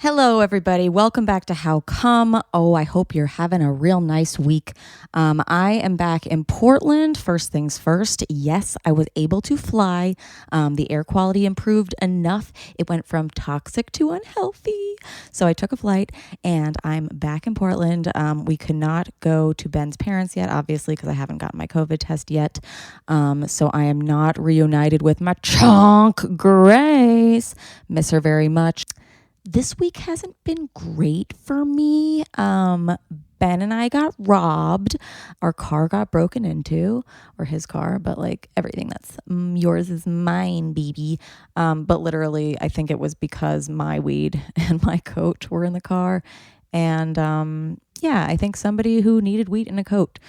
Hello, everybody. Welcome back to How Come. Oh, I hope you're having a real nice week. I am back in Portland. First things first. Yes, I was able to fly. The air quality improved enough. It went from toxic to unhealthy. So I took a flight and I'm back in Portland. We could not go to Ben's parents yet, obviously, because I haven't gotten my COVID test yet. So I am not reunited with my chunk Grace. Miss her very much. This week hasn't been great for me. Ben and I got robbed. Our car got broken into, or his car, but like everything that's yours is mine, baby. But literally, I think it was because my weed and my coat were in the car. And yeah, I think somebody who needed weed and a coat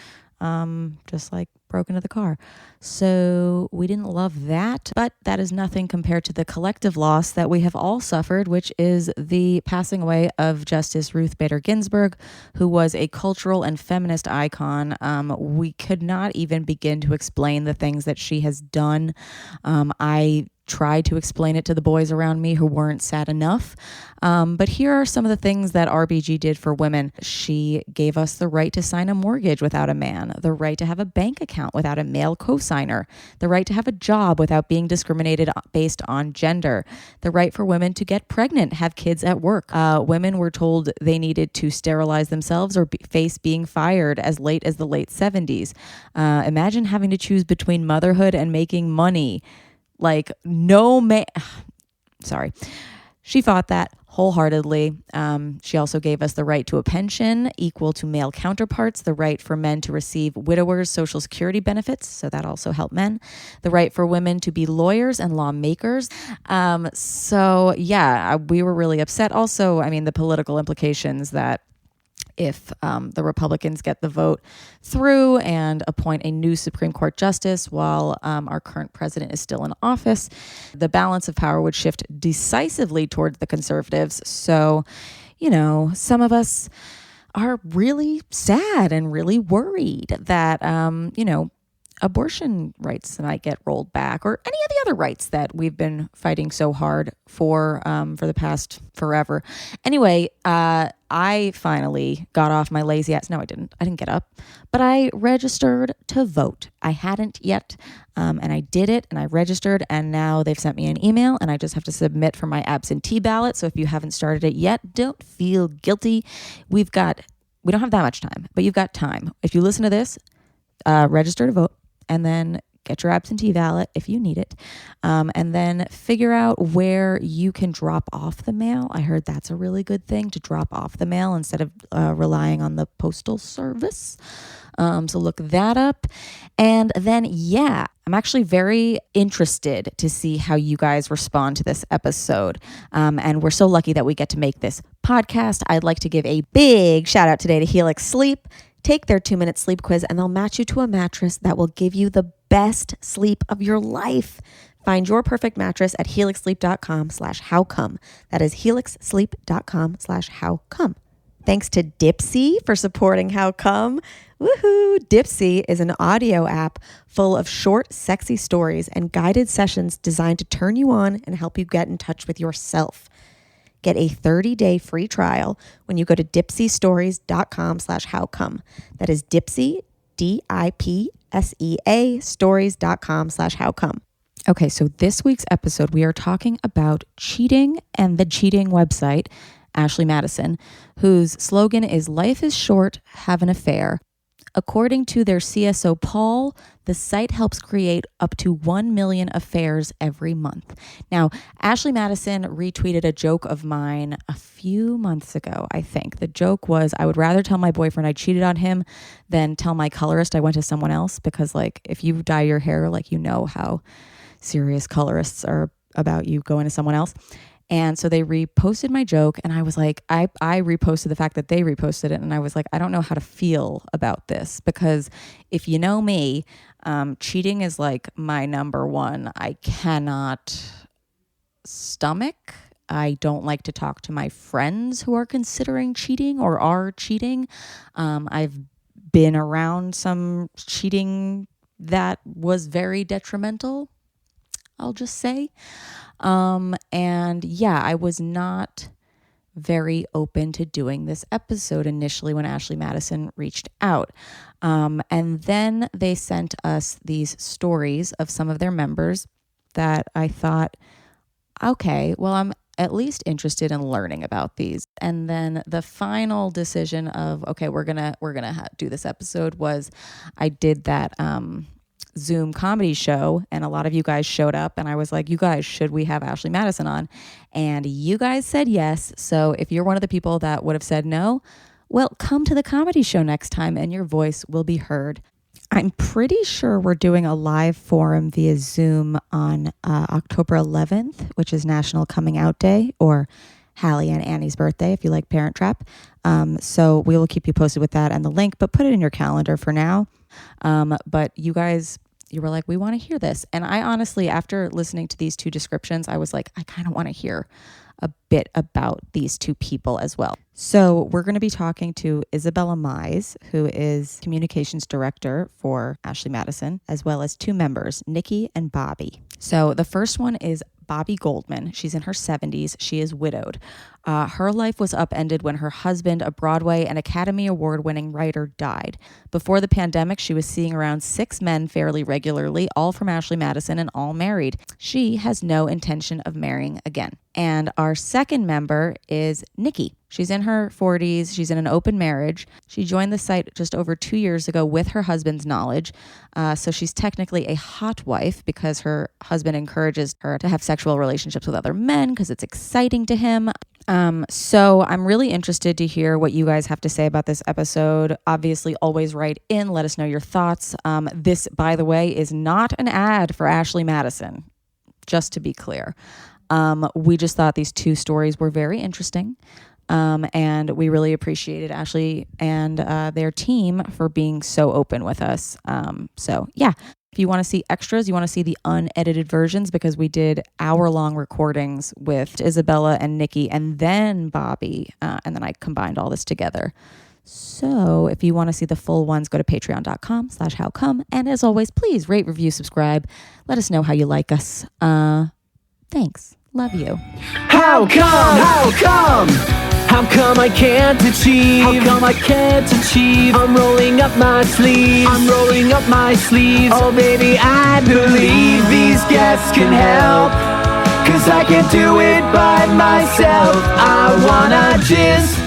just like broke into the car. So we didn't love that, but that is nothing compared to the collective loss that we have all suffered, which is the passing away of Justice Ruth Bader Ginsburg, who was a cultural and feminist icon. We could not even begin to explain the things that she has done. I tried to explain it to the boys around me who weren't sad enough. But here are some of the things that RBG did for women. She gave us the right to sign a mortgage without a man, the right to have a bank account without a male cosigner, the right to have a job without being discriminated based on gender, the right for women to get pregnant, have kids at work. Women were told they needed to sterilize themselves or face being fired as late as the late 70s. Imagine having to choose between motherhood and making money. Like, no man. Sorry. She fought that wholeheartedly. She also gave us the right to a pension equal to male counterparts, the right for men to receive widowers' Social Security benefits, so that also helped men, the right for women to be lawyers and lawmakers. So yeah, we were really upset. Also, I mean, the political implications that if the Republicans get the vote through and appoint a new Supreme Court justice while our current president is still in office, the balance of power would shift decisively towards the conservatives. So, you know, some of us are really sad and really worried that, abortion rights might get rolled back, or any of the other rights that we've been fighting so hard for the past forever. Anyway, I finally got off my lazy ass. No, I didn't get up, but I registered to vote. I hadn't yet, and I did it, and I registered, and now they've sent me an email, and I just have to submit for my absentee ballot. So if you haven't started it yet, don't feel guilty. We don't have that much time, but you've got time. If you listen to this, register to vote, and then get your absentee ballot if you need it, and then figure out where you can drop off the mail. I heard that's a really good thing, to drop off the mail instead of relying on the postal service. So look that up. And then, yeah, I'm actually very interested to see how you guys respond to this episode. And we're so lucky that we get to make this podcast. I'd like to give a big shout out today to Helix Sleep. Take their 2-minute sleep quiz and they'll match you to a mattress that will give you the best sleep of your life. Find your perfect mattress at helixsleep.com/howcome. That is helixsleep.com/howcome. Thanks to Dipsea for supporting How Come. Woohoo! Dipsea is an audio app full of short, sexy stories and guided sessions designed to turn you on and help you get in touch with yourself. Get a 30-day free trial when you go to dipseastories.com/howcome. That is Dipsea, DIPSEA, stories.com/howcome. Okay, so this week's episode, we are talking about cheating and the cheating website, Ashley Madison, whose slogan is "Life is short, have an affair." According to their CSO Paul, the site helps create up to 1 million affairs every month. Now, Ashley Madison retweeted a joke of mine a few months ago, I think. The joke was, I would rather tell my boyfriend I cheated on him than tell my colorist I went to someone else, because like if you dye your hair, like you know how serious colorists are about you going to someone else. And so they reposted my joke, and I was like, I reposted the fact that they reposted it, and I was like, I don't know how to feel about this, because if you know me, cheating is like my number one. I cannot stomach. I don't like to talk to my friends who are considering cheating or are cheating. I've been around some cheating that was very detrimental, I'll just say. And yeah, I was not very open to doing this episode initially when Ashley Madison reached out. And then they sent us these stories of some of their members that I thought, okay, well, I'm at least interested in learning about these. And then the final decision of, okay, we're gonna do this episode was I did that Zoom comedy show, and a lot of you guys showed up, and I was like, you guys, should we have Ashley Madison on? And you guys said yes. So if you're one of the people that would have said no, well, come to the comedy show next time and your voice will be heard. I'm pretty sure we're doing a live forum via Zoom on October 11th, which is National Coming Out Day, or Hallie and Annie's birthday, if you like Parent Trap. So we will keep you posted with that and the link, but put it in your calendar for now. But you guys, you were like, we want to hear this. And I honestly, after listening to these two descriptions, I was like, I kind of want to hear a bit about these two people as well. So we're going to be talking to Isabella Mize, who is communications director for Ashley Madison, as well as two members, Nikki and Bobby. So the first one is Bobby Goldman. She's in her 70s. She is widowed. Her life was upended when her husband, a Broadway and Academy Award-winning writer, died. Before the pandemic, she was seeing around 6 men fairly regularly, all from Ashley Madison and all married. She has no intention of marrying again. And our second member is Nikki. She's in her 40s. She's in an open marriage. She joined the site just over 2 years ago with her husband's knowledge. So she's technically a hotwife because her husband encourages her to have sexual relationships with other men because it's exciting to him. So I'm really interested to hear what you guys have to say about this episode. Obviously, always write in. Let us know your thoughts. This, by the way, is not an ad for Ashley Madison, just to be clear. We just thought these two stories were very interesting. And we really appreciated Ashley and their team for being so open with us. So yeah, if you want to see extras, you want to see the unedited versions, because we did hour-long recordings with Isabella and Nikki and then Bobby, and then I combined all this together. So if you want to see the full ones, go to patreon.com/howcome. And as always, please rate, review, subscribe. Let us know how you like us. Thanks. Love you. How come? How come? How come I can't achieve? How come I can't achieve? I'm rolling up my sleeves. I'm rolling up my sleeves. Oh baby, I believe these guests can help. 'Cause I can't do it by myself. I wanna just...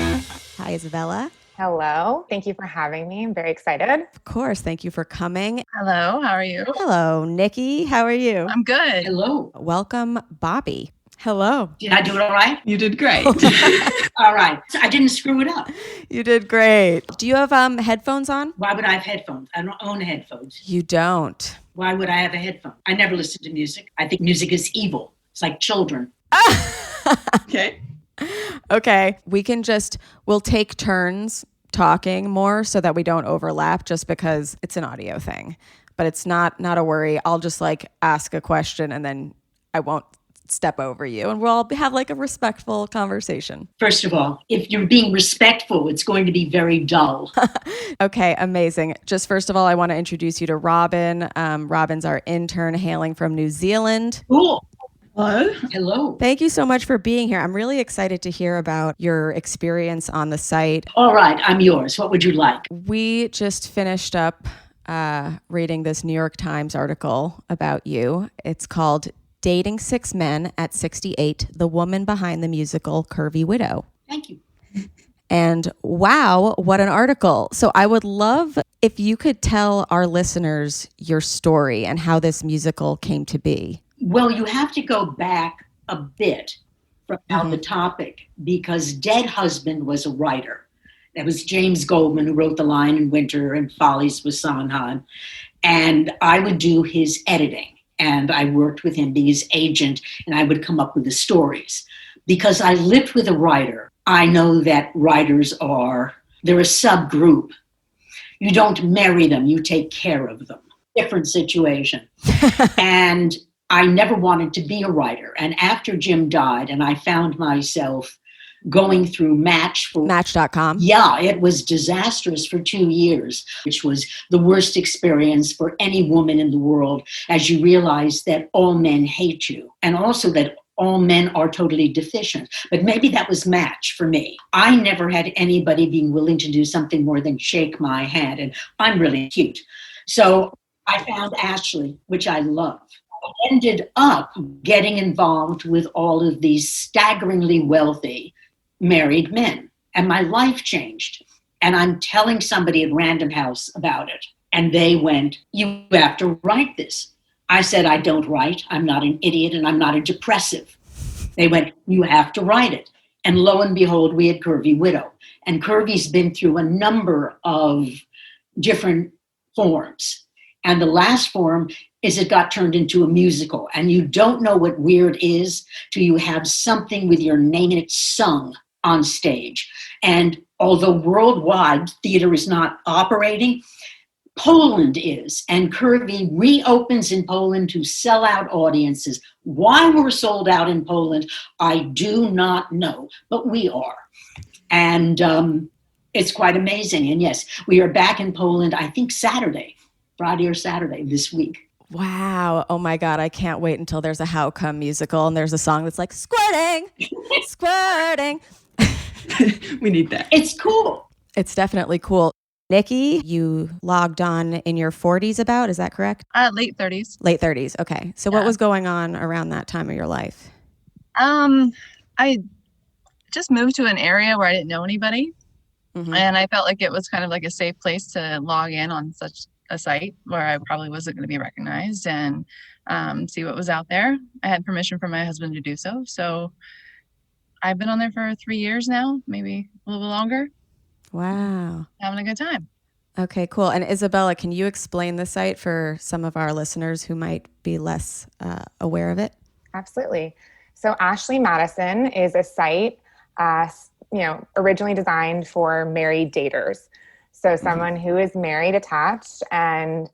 Hi, Isabella. Hello. Thank you for having me. I'm very excited. Of course. Thank you for coming. Hello. How are you? Hello, Nikki. How are you? I'm good. Hello. Welcome, Bobby. Hello. Did I do it all right? You did great. All right. So I didn't screw it up. You did great. Do you have headphones on? Why would I have headphones? I don't own headphones. You don't. Why would I have a headphone? I never listen to music. I think music is evil. It's like children. Okay. Okay. We'll take turns talking more so that we don't overlap, just because it's an audio thing. But it's not a worry. I'll just ask a question and then I won't step over you, and we'll all have a respectful conversation. First of all, if you're being respectful, it's going to be very dull. Okay, amazing. Just first of all, I want to introduce you to Robin. Robin's our intern hailing from New Zealand. Cool. Hello. Hello. Thank you so much for being here. I'm really excited to hear about your experience on the site. All right, I'm yours. What would you like? We just finished up reading this New York Times article about you. It's called Dating 6 Men at 68, the woman behind the musical Curvy Widow. Thank you. And wow, what an article. So I would love if you could tell our listeners your story and how this musical came to be. Well, you have to go back a bit from the topic, because Dead Husband was a writer. That was James Goldman, who wrote The Lion in Winter and Follies with Sondheim. And I would do his editing. And I worked with him, being his agent, and I would come up with the stories. Because I lived with a writer, I know that writers they're a subgroup. You don't marry them, you take care of them. Different situation. And I never wanted to be a writer. And after Jim died, and I found myself going through Match.com. Yeah, it was disastrous for 2 years, which was the worst experience for any woman in the world, as you realize that all men hate you, and also that all men are totally deficient. But maybe that was match for me. I never had anybody being willing to do something more than shake my hand. And I'm really cute. So I found Ashley, which I love. I ended up getting involved with all of these staggeringly wealthy married men. And my life changed. And I'm telling somebody at Random House about it. And they went, you have to write this. I said, I don't write. I'm not an idiot and I'm not a depressive. They went, you have to write it. And lo and behold, we had Curvy Widow. And Curvy's been through a number of different forms. And the last form is it got turned into a musical. And you don't know what weird is till you have something with your name in it sung on stage. And although worldwide theater is not operating, Poland is, and Curvy reopens in Poland to sell out audiences. Why we're sold out in Poland, I do not know, but we are. And it's quite amazing. And yes, we are back in Poland, I think Friday or Saturday this week. Wow. Oh my God. I can't wait until there's a How Come musical and there's a song that's like squirting, squirting. We need that. It's cool. It's definitely cool. Nikki, you logged on in your 40s about, is that correct? Late 30s. Late 30s. Okay. So what was going on around that time of your life? I just moved to an area where I didn't know anybody. Mm-hmm. And I felt like it was kind of like a safe place to log in on such a site where I probably wasn't going to be recognized and see what was out there. I had permission from my husband to do so. So I've been on there for 3 years now, maybe a little bit longer. Wow. Having a good time. Okay, cool. And Isabella, can you explain the site for some of our listeners who might be less aware of it? Absolutely. So Ashley Madison is a site, originally designed for married daters. So someone who is married, attached, and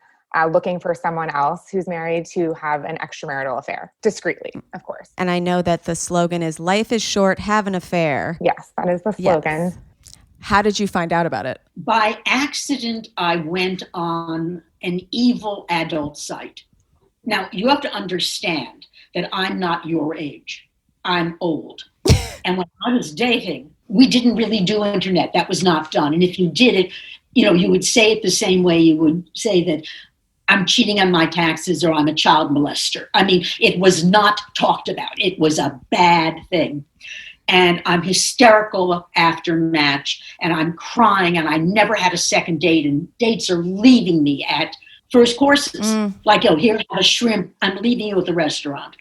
looking for someone else who's married to have an extramarital affair, discreetly, of course. And I know that the slogan is "Life is short, have an affair." Yes, that is the slogan. Yes. How did you find out about it? By accident, I went on an evil adult site. Now, you have to understand that I'm not your age. I'm old. And when I was dating, we didn't really do internet. That was not done. And if you did it, you would say it the same way you would say that I'm cheating on my taxes or I'm a child molester. I mean, it was not talked about. It was a bad thing. And I'm hysterical after match, and I'm crying, and I never had a second date, and dates are leaving me at first courses. Like, here, have a shrimp. I'm leaving you at the restaurant.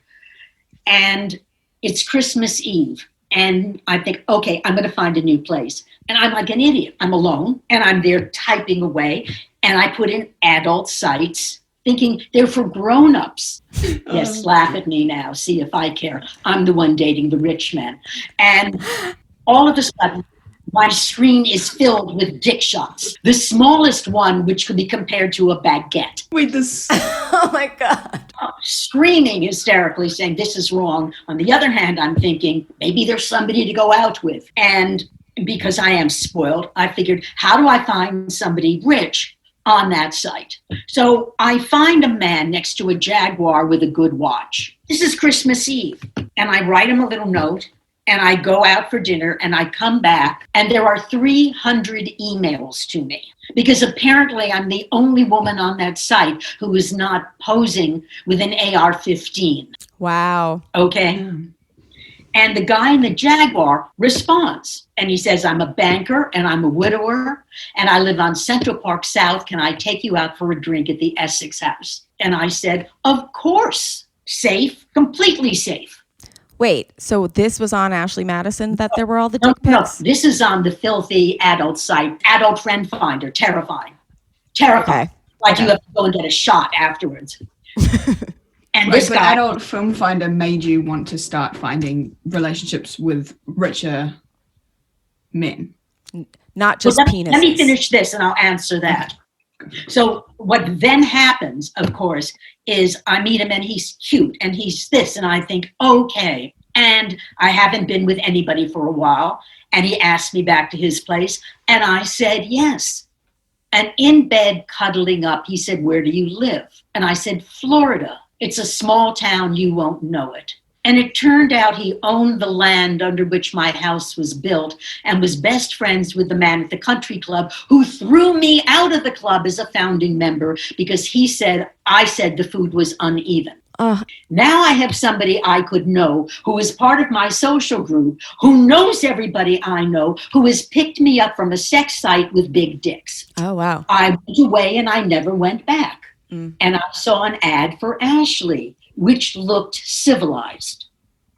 And it's Christmas Eve, and I think, okay, I'm going to find a new place. And I'm like an idiot. I'm alone, and I'm there typing away, and I put in adult sites, thinking they're for grown-ups. Yes, laugh at me now. See if I care. I'm the one dating the rich man. And all of a sudden, my screen is filled with dick shots. The smallest one, which could be compared to a baguette. Wait, this... Oh my God. Screaming hysterically, saying this is wrong. On the other hand, I'm thinking maybe there's somebody to go out with. And because I am spoiled, I figured, how do I find somebody rich on that site? So I find a man next to a Jaguar with a good watch. This is Christmas Eve. And I write him a little note, and I go out for dinner, and I come back, and there are 300 emails to me. Because apparently I'm the only woman on that site who is not posing with an AR-15. Wow. Okay? And the guy in the Jaguar responds, and he says, I'm a banker and I'm a widower and I live on Central Park South. Can I take you out for a drink at the Essex House? And I said, of course. Safe, completely safe. Wait, so this was on Ashley Madison that there were all the dick pics? No, this is on the filthy adult site, Adult Friend Finder. Terrifying. Terrifying. Okay. Like you have to go and get a shot afterwards. And Right, this but guy, Adult Film Finder made you want to start finding relationships with richer men. Not just penises. Let me finish this and I'll answer that. So what then happens, of course, is I meet him and he's cute and he's this, and I think, okay. And I haven't been with anybody for a while. And he asked me back to his place. And I said, yes. And in bed, cuddling up, he said, where do you live? And I said, Florida. It's a small town, you won't know it. And it turned out he owned the land under which my house was built and was best friends with the man at the country club who threw me out of the club as a founding member because I said the food was uneven. Now I have somebody I could know who is part of my social group, who knows everybody I know, who has picked me up from a sex site with big dicks. Oh, wow. I went away and I never went back. And I saw an ad for Ashley, which looked civilized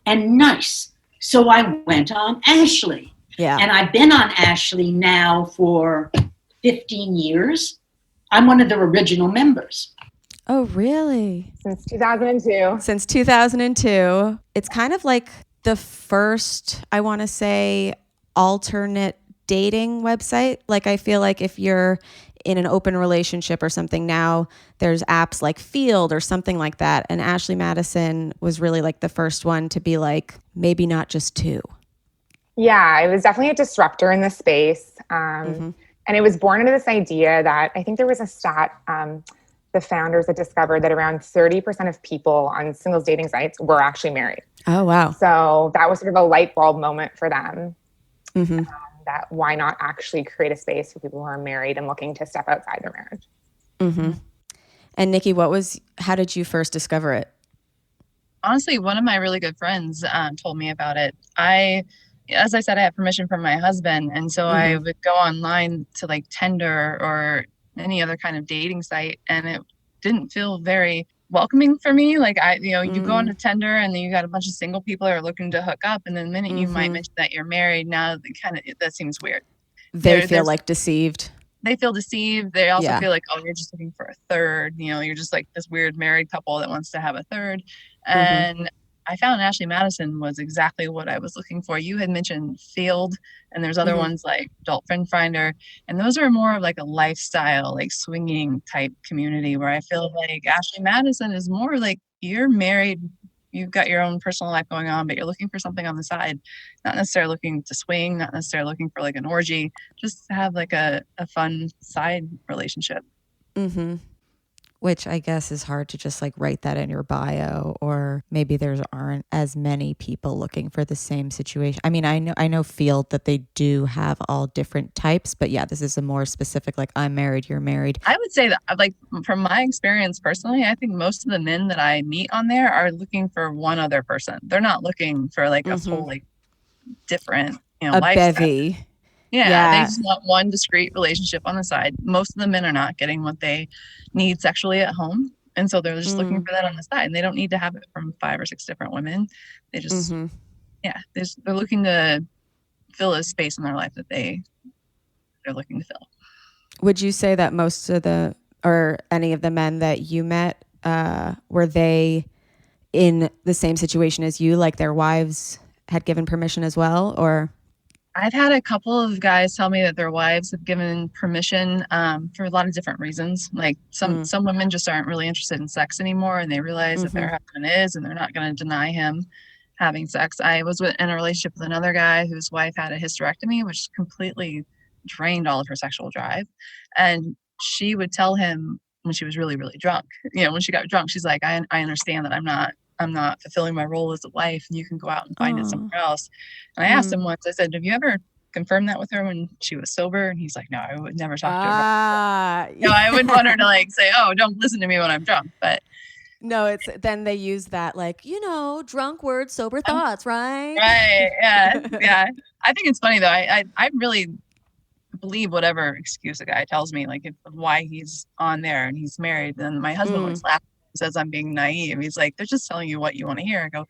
and nice. So I went on Ashley. Yeah. And I've been on Ashley now for 15 years. I'm one of the original members. Oh, really? Since 2002. Since 2002. It's kind of like the first, I want to say, alternate dating website. Like, I feel like if you're in an open relationship or something now, there's apps like Field or something like that. And Ashley Madison was really like the first one to be like, maybe not just two. Yeah, it was definitely a disruptor in the space. And it was born into this idea that I think there was a stat, the founders had discovered that around 30% of people on singles dating sites were actually married. Oh, wow. So that was sort of a light bulb moment for them. That why not actually create a space for people who are married and looking to step outside their marriage. And Nikki, how did you first discover it? Honestly, one of my really good friends told me about it. As I said, I had permission from my husband. And so I would go online to like Tinder or any other kind of dating site. And it didn't feel very welcoming for me. Like you go onto Tinder and then you got a bunch of single people that are looking to hook up. And then the minute you might mention that you're married, now that seems weird. They feel like deceived. They feel deceived. They also feel like, oh, you're just looking for a third. You're just like this weird married couple that wants to have a third. And I found Ashley Madison was exactly what I was looking for. You had mentioned Field, and there's other ones like Adult Friend Finder, and those are more of like a lifestyle, like swinging type community where I feel like Ashley Madison is more like you're married, you've got your own personal life going on, but you're looking for something on the side, not necessarily looking to swing, not necessarily looking for like an orgy, just to have like a fun side relationship. Which I guess is hard to just like write that in your bio, or maybe there aren't as many people looking for the same situation. I mean, I know Field that they do have all different types, but yeah, this is a more specific, like I'm married, you're married. I would say that like from my experience personally, I think most of the men that I meet on there are looking for one other person. They're not looking for like a whole like different, a lifestyle. bevy. Yeah, they just want one discrete relationship on the side. Most of the men are not getting what they need sexually at home. And so they're just looking for that on the side. And they don't need to have it from 5 or 6 different women. They just, they're looking to fill a space in their life that they're looking to fill. Would you say that most of or any of the men that you met, were they in the same situation as you, like their wives had given permission as well, or? I've had a couple of guys tell me that their wives have given permission for a lot of different reasons. Like some women just aren't really interested in sex anymore, and they realize that their husband is, and they're not going to deny him having sex. I was in a relationship with another guy whose wife had a hysterectomy, which completely drained all of her sexual drive. And she would tell him when she was really, really drunk, when she got drunk, she's like, I understand that I'm not fulfilling my role as a wife, and you can go out and find it somewhere else. And I asked him once, I said, have you ever confirmed that with her when she was sober? And he's like, no, I would never talk to her. I wouldn't want her to like say, oh, don't listen to me when I'm drunk. But no, it's then they use that like, drunk words, sober thoughts, right? Right. Yeah. Yeah. I think it's funny though. I really believe whatever excuse a guy tells me, like why he's on there and he's married. And my husband always laughs. Says I'm being naive. He's like, they're just telling you what you want to hear. I go,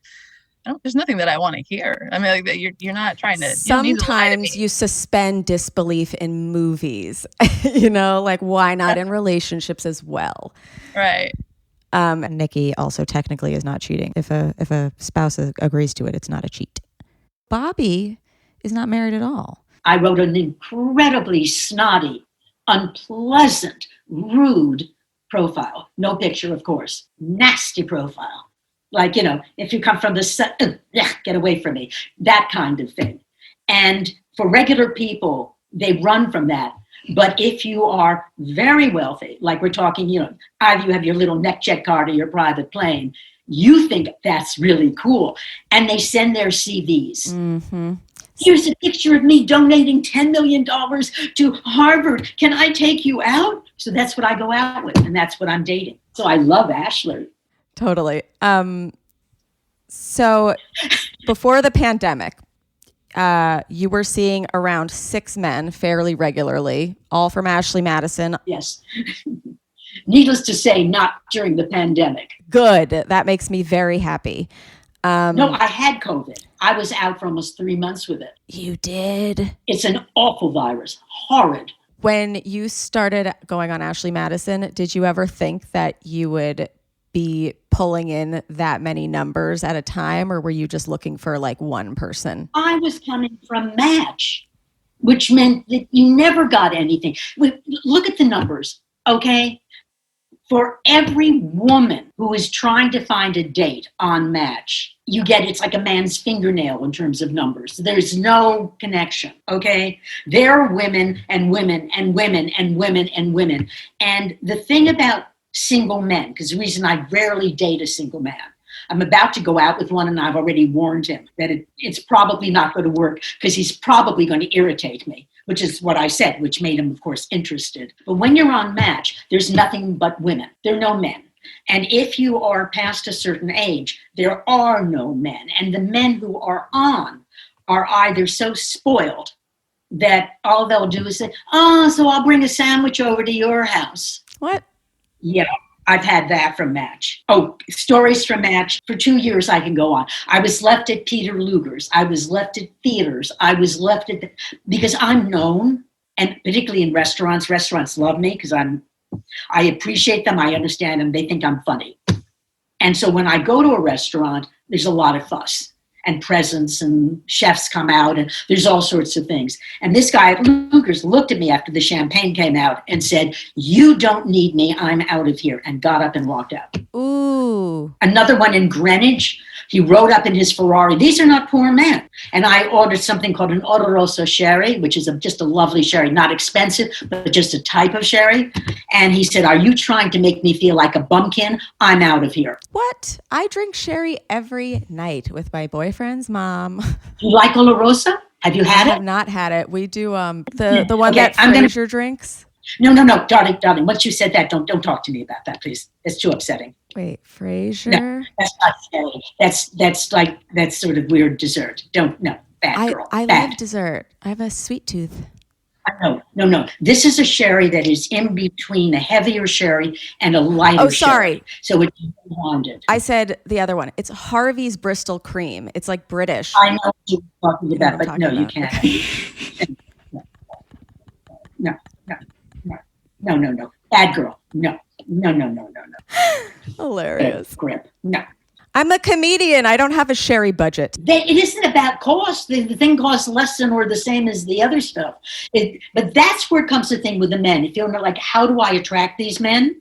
there's nothing that I want to hear. I mean, like you're not trying to. Sometimes you suspend disbelief in movies, like why not in relationships as well? Right. Nikki also technically is not cheating. If a spouse agrees to it, it's not a cheat. Bobby is not married at all. I wrote an incredibly snotty, unpleasant, rude profile. No picture, of course. Nasty profile. Like, if you come from the get away from me. That kind of thing. And for regular people, they run from that. But if you are very wealthy, like we're talking, either you have your little neck check card or your private plane, You think that's really cool. And they send their CVs. Mm-hmm. Here's a picture of me donating $10 million to Harvard. Can I take you out? So that's what I go out with, and that's what I'm dating. So I love Ashley. Totally. So before the pandemic, you were seeing around 6 men fairly regularly, all from Ashley Madison. Yes. Needless to say, not during the pandemic. Good. That makes me very happy. No, I had COVID. I was out for almost 3 months with it. You did? It's an awful virus. Horrid. When you started going on Ashley Madison, did you ever think that you would be pulling in that many numbers at a time, or were you just looking for like one person? I was coming from Match, which meant that you never got anything. Look at the numbers, okay? For every woman who is trying to find a date on Match, it's like a man's fingernail in terms of numbers. There's no connection, okay? There are women and women and women and women and women. And the thing about single men, because the reason I rarely date a single man, I'm about to go out with one and I've already warned him that it's probably not going to work because he's probably going to irritate me, which is what I said, which made him, of course, interested. But when you're on Match, there's nothing but women. There are no men. And if you are past a certain age, there are no men. And the men who are on are either so spoiled that all they'll do is say, so I'll bring a sandwich over to your house. What? Yeah, I've had that from Match. Oh, stories from Match. For 2 years, I can go on. I was left at Peter Luger's. I was left at theaters. I was left at because I'm known, and particularly in restaurants. Restaurants love me because I appreciate them. I understand them. They think I'm funny. And so when I go to a restaurant, there's a lot of fuss and presents and chefs come out and there's all sorts of things. And this guy at Luger's looked at me after the champagne came out and said, "You don't need me. I'm out of here," and got up and walked out. Ooh. Another one in Greenwich, he rode up in his Ferrari. These are not poor men. And I ordered something called an Oloroso sherry, which is just a lovely sherry, not expensive, but just a type of sherry. And he said, "Are you trying to make me feel like a bumpkin? I'm out of here." What? I drink sherry every night with my boyfriend's mom. You like Oloroso? Have you had I it? have not had it. We do the one that Fraser drinks. No, darling. Once you said that, don't talk to me about that, please. It's too upsetting. Wait, Fraser? No, that's not sherry. That's sort of weird dessert. Bad girl. I bad. love dessert. I have a sweet tooth. No. This is a sherry that is in between a heavier sherry and a lighter sherry. Sorry. So it's blonded. I said the other one. It's Harvey's Bristol Cream. It's like British. I know what you're talking about, but no, you can't. No. Bad girl. No. Hilarious. Grip. No. I'm a comedian. I don't have a sherry budget. It isn't about cost. The thing costs less than or the same as the other stuff. But that's where comes the thing with the men. If you're not like, how do I attract these men?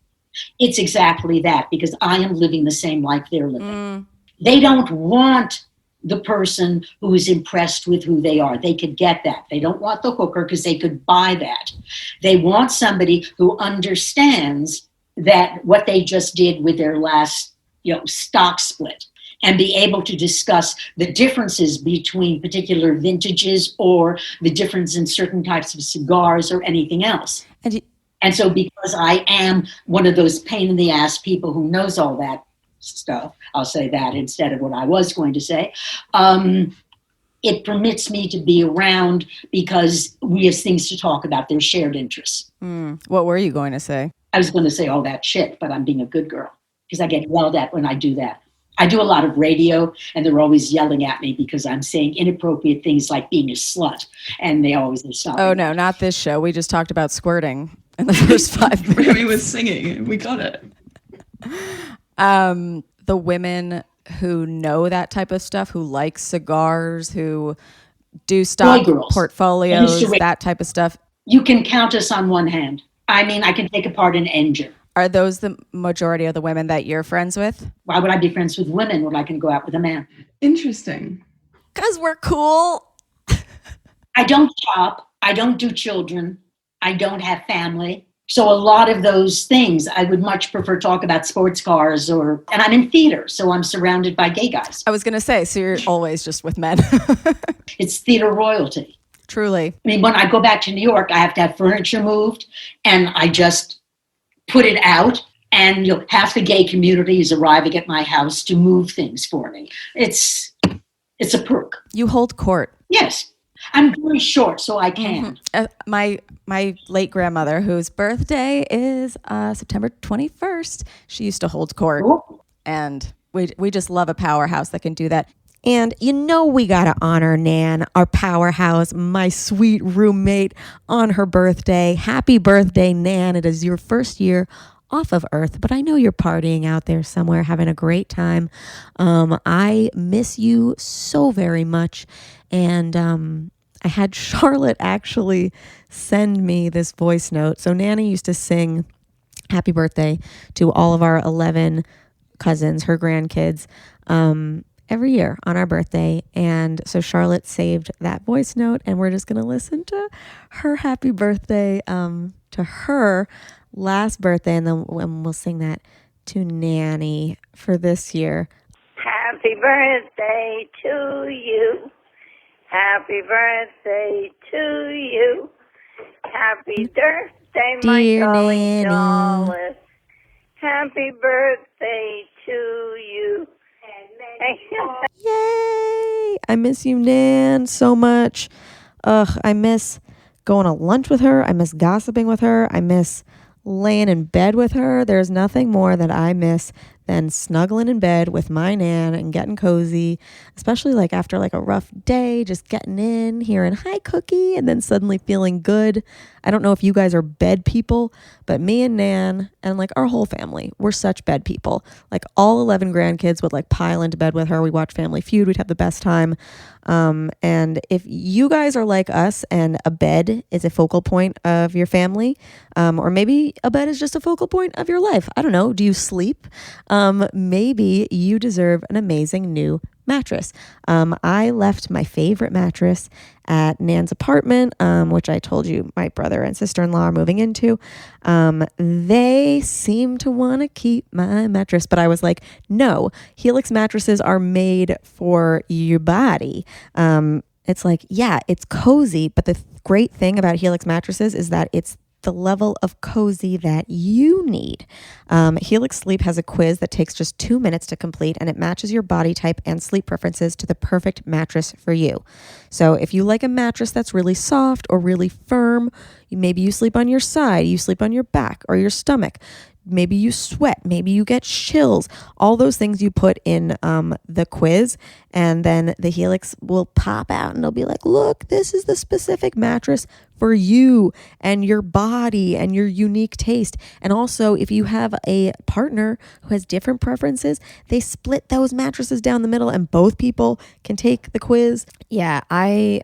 It's exactly that, because I am living the same life they're living. They don't want the person who is impressed with who they are. They could get that. They don't want the hooker because they could buy that. They want somebody who understands that what they just did with their last stock split, and be able to discuss the differences between particular vintages or the difference in certain types of cigars or anything else. And so because I am one of those pain in the ass people who knows all that stuff, I'll say that instead of what I was going to say, it permits me to be around because we have things to talk about. There's shared interests. What were you going to say? I was going to say all that shit, but I'm being a good girl. Because I get yelled at when I do that. I do a lot of radio, and they're always yelling at me because I'm saying inappropriate things like being a slut, and they always stop. Oh, no, not this show. We just talked about squirting in the first 5 minutes. Remy was singing. We got it. The women who know that type of stuff, who like cigars, who do stock portfolios, that type of stuff. You can count us on one hand. I mean, I can take apart an engine. Are those the majority of the women that you're friends with? Why would I be friends with women when I can go out with a man? Interesting. Because we're cool. I don't shop. I don't do children. I don't have family. So a lot of those things, I would much prefer talk about sports cars and I'm in theater, so I'm surrounded by gay guys. I was going to say, so you're always just with men. It's theater royalty. Truly. I mean, when I go back to New York, I have to have furniture moved, and I just put it out, and half the gay community is arriving at my house to move things for me. It's a perk. You hold court. Yes. I'm very short, so I can. My late grandmother, whose birthday is September 21st, she used to hold court. Ooh. And we just love a powerhouse that can do that. And we got to honor Nan, our powerhouse, my sweet roommate, on her birthday. Happy birthday, Nan. It is your first year off of Earth, but I know you're partying out there somewhere, having a great time. I miss you so very much. And I had Charlotte actually send me this voice note. So Nanny used to sing happy birthday to all of our 11 cousins, her grandkids, every year on our birthday. And so Charlotte saved that voice note, and we're just going to listen to her happy birthday to her last birthday, and then we'll sing that to Nanny for this year. Happy birthday to you. Happy birthday to you. Happy birthday, my Dear darling Nanny. Charlotte. Happy birthday to you. Yay! I miss you, Nan, so much. I miss going to lunch with her. I miss gossiping with her. I miss laying in bed with her. There's nothing more that I miss than snuggling in bed with my Nan and getting cozy, especially like after like a rough day, just getting in, hearing hi Cookie, and then suddenly feeling good. I don't know if you guys are bed people, but me and Nan and like our whole family, we're such bed people. Like all 11 grandkids would like pile into bed with her. We watch Family Feud. We'd have the best time. And if you guys are like us and a bed is a focal point of your family, or maybe a bed is just a focal point of your life, I don't know. Do you sleep? Maybe you deserve an amazing new mattress. I left my favorite mattress at Nan's apartment, which I told you my brother and sister-in-law are moving into. They seem to want to keep my mattress, but I was like, no, Helix mattresses are made for your body. It's like, yeah, it's cozy, but the great thing about Helix mattresses is that it's the level of cozy that you need. Helix Sleep has a quiz that takes just 2 minutes to complete, and it matches your body type and sleep preferences to the perfect mattress for you. So if you like a mattress that's really soft or really firm, maybe you sleep on your side, you sleep on your back or your stomach, maybe you sweat, maybe you get chills, all those things you put in the quiz, and then the Helix will pop out and they'll be like, look, this is the specific mattress for you and your body and your unique taste. And also, if you have a partner who has different preferences, they split those mattresses down the middle and both people can take the quiz. Yeah, I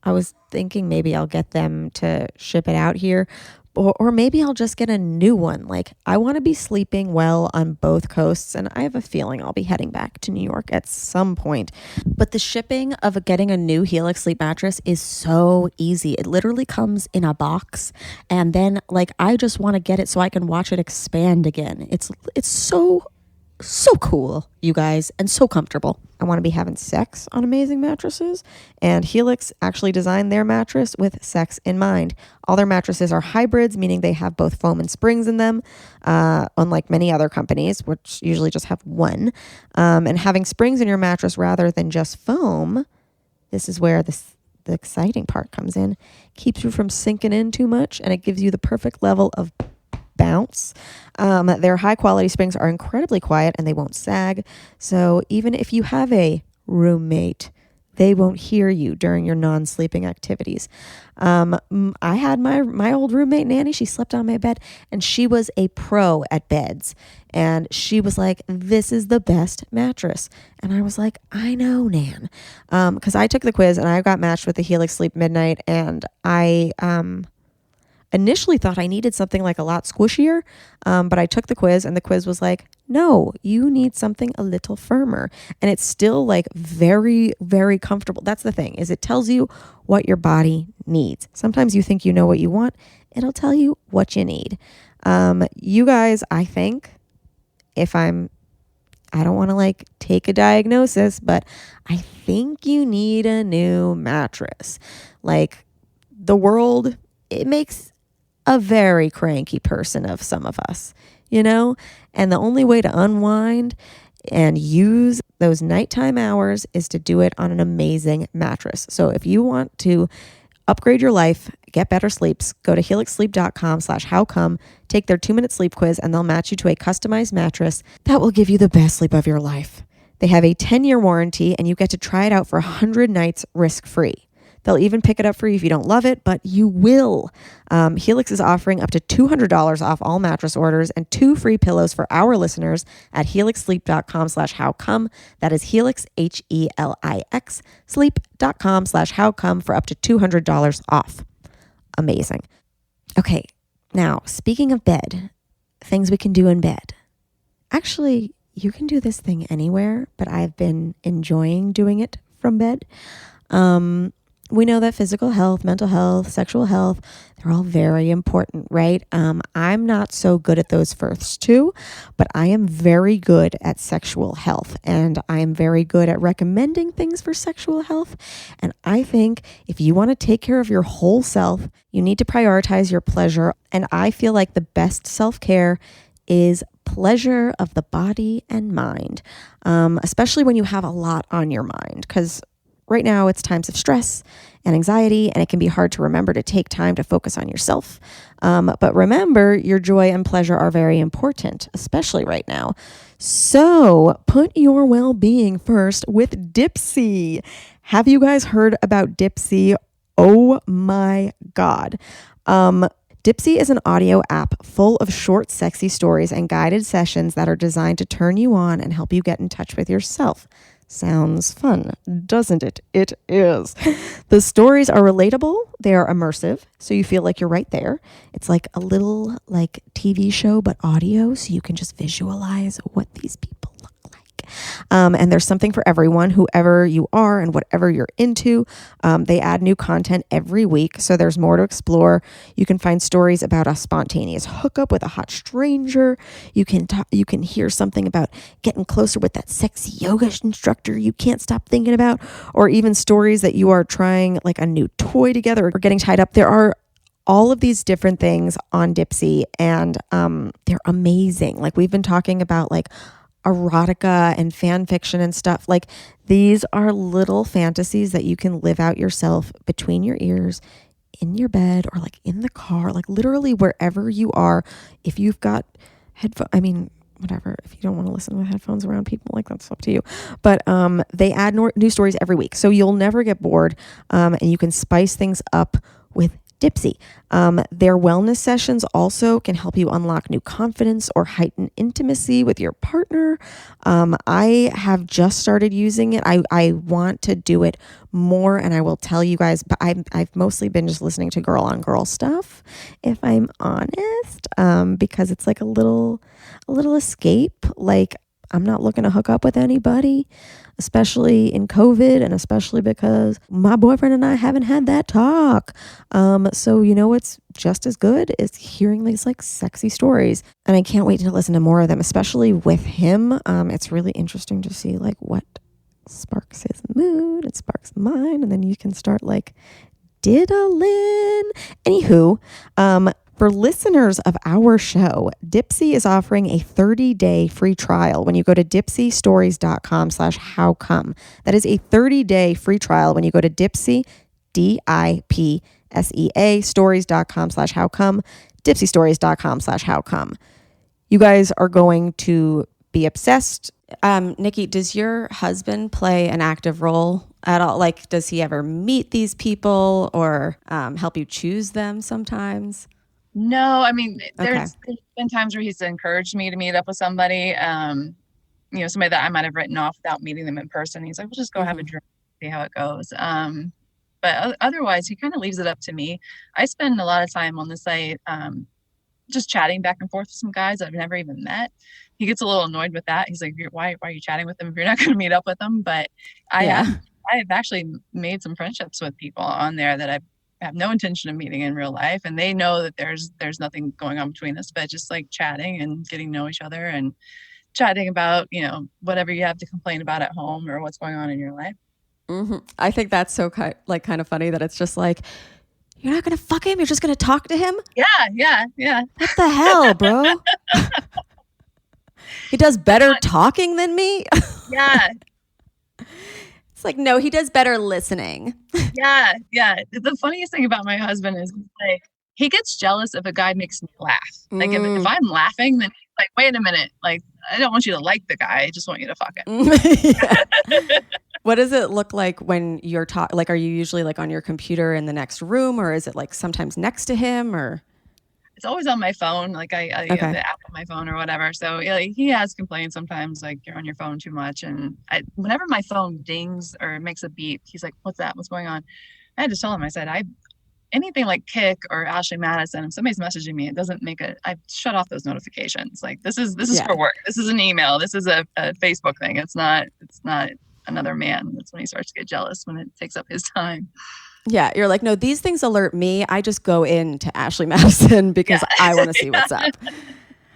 was thinking maybe I'll get them to ship it out here. Or maybe I'll just get a new one. Like, I want to be sleeping well on both coasts, and I have a feeling I'll be heading back to New York at some point. But the shipping of getting a new Helix sleep mattress is so easy. It literally comes in a box, and then like I just want to get it so I can watch it expand again. It's so cool, you guys, and so comfortable. I want to be having sex on amazing mattresses, and Helix actually designed their mattress with sex in mind. All their mattresses are hybrids, meaning they have both foam and springs in them, unlike many other companies, which usually just have one. And having springs in your mattress rather than just foam, this is where the exciting part comes in, keeps you from sinking in too much, and it gives you the perfect level of bounce. Their high quality springs are incredibly quiet and they won't sag. So even if you have a roommate, they won't hear you during your non-sleeping activities. I had my old roommate, Nanny. She slept on my bed and she was a pro at beds. And she was like, this is the best mattress. And I was like, I know, Nan. Because I took the quiz and I got matched with the Helix Sleep Midnight, and I initially thought I needed something like a lot squishier, but I took the quiz and the quiz was like, no, you need something a little firmer. And it's still like very, very comfortable. That's the thing, is it tells you what your body needs. Sometimes you think you know what you want It'll tell you what you need. You guys, I think I don't want to like take a diagnosis, but I think you need a new mattress. Like the world, it makes a very cranky person of some of us, you know? And the only way to unwind and use those nighttime hours is to do it on an amazing mattress. So if you want to upgrade your life, get better sleeps, go to helixsleep.com/howcome, take their 2-minute sleep quiz, and they'll match you to a customized mattress that will give you the best sleep of your life. They have a 10-year warranty, and you get to try it out for 100 nights risk-free. They'll even pick it up for you if you don't love it, but you will. Helix is offering up to $200 off all mattress orders and 2 free pillows for our listeners at helixsleep.com/howcome. That is Helix, HELIX, sleep.com/howcome for up to $200 off. Amazing. Okay, now speaking of bed, things we can do in bed. Actually, you can do this thing anywhere, but I've been enjoying doing it from bed. We know that physical health, mental health, sexual health, they're all very important, right? I'm not so good at those first two, but I am very good at sexual health, and I am very good at recommending things for sexual health. And I think if you want to take care of your whole self, you need to prioritize your pleasure. And I feel like the best self-care is pleasure of the body and mind, especially when you have a lot on your mind, because right now it's times of stress and anxiety, and it can be hard to remember to take time to focus on yourself. But remember, your joy and pleasure are very important, especially right now. So put your well-being first with Dipsea. Have you guys heard about Dipsea? Oh my God. Dipsea is an audio app full of short, sexy stories and guided sessions that are designed to turn you on and help you get in touch with yourself. Sounds fun, doesn't it? It is. The stories are relatable. They are immersive, so you feel like you're right there. It's like a little like TV show, but audio, so you can just visualize what these people look like. And there's something for everyone, whoever you are and whatever you're into. They add new content every week, so there's more to explore. You can find stories about a spontaneous hookup with a hot stranger. You can hear something about getting closer with that sexy yoga instructor you can't stop thinking about, or even stories that you are trying like a new toy together or getting tied up. There are all of these different things on Dipsea, and they're amazing. Like we've been talking about like erotica and fan fiction and stuff. Like these are little fantasies that you can live out yourself between your ears, in your bed, or like in the car, like literally wherever you are. If you've got whatever, if you don't want to listen with headphones around people, like that's up to you. But they add new stories every week, so you'll never get bored, and you can spice things up with Dipsea. Their wellness sessions also can help you unlock new confidence or heighten intimacy with your partner. I have just started using it. I want to do it more, and I will tell you guys, but I've mostly been just listening to girl on girl stuff, if I'm honest, because it's like a little escape. Like I'm not looking to hook up with anybody, especially in COVID, and especially because my boyfriend and I haven't had that talk. So you know what's just as good is hearing these like sexy stories, and I can't wait to listen to more of them, especially with him. It's really interesting to see like what sparks his mood and sparks mine, and then you can start like diddling. Anywho, for listeners of our show, Dipsea is offering a 30-day free trial when you go to dipseastories.com/howcome. That is a 30-day free trial when you go to Dipsea, DIPSEA, stories.com/howcome, dipseastories.com/howcome. You guys are going to be obsessed. Nikki, does your husband play an active role at all? Like, does he ever meet these people or help you choose them sometimes? No, I mean, there's been times where he's encouraged me to meet up with somebody, somebody that I might have written off without meeting them in person. He's like, we'll just go have a drink, see how it goes. But otherwise, he kind of leaves it up to me. I spend a lot of time on the site just chatting back and forth with some guys I've never even met. He gets a little annoyed with that. He's like, why are you chatting with them if you're not going to meet up with them? But I've actually made some friendships with people on there that I've have no intention of meeting in real life, and they know that there's nothing going on between us, but just like chatting and getting to know each other and chatting about, whatever you have to complain about at home or what's going on in your life. Mm-hmm. I think that's so kind of funny that it's just like, you're not gonna fuck him, you're just gonna talk to him. Yeah. What the hell, bro? He does better talking than me. Yeah. It's like, no, he does better listening. Yeah. The funniest thing about my husband is like, he gets jealous if a guy makes me laugh. Like if I'm laughing, then he's like, wait a minute, like I don't want you to like the guy, I just want you to fuck him. What does it look like when you're like, are you usually like on your computer in the next room, or is it like sometimes next to him, or? It's always on my phone. Like I have the app on my phone or whatever. So like, he has complained sometimes, like you're on your phone too much. And whenever my phone dings or makes a beep, he's like, what's that? What's going on? I had to tell him, I said, anything like Kick or Ashley Madison, if somebody's messaging me, it doesn't make I shut off those notifications. Like this is for work. This is an email. This is a Facebook thing. It's not another man. That's when he starts to get jealous, when it takes up his time. Yeah, you're like, no, these things alert me. I just go into Ashley Madison because I want to see what's up.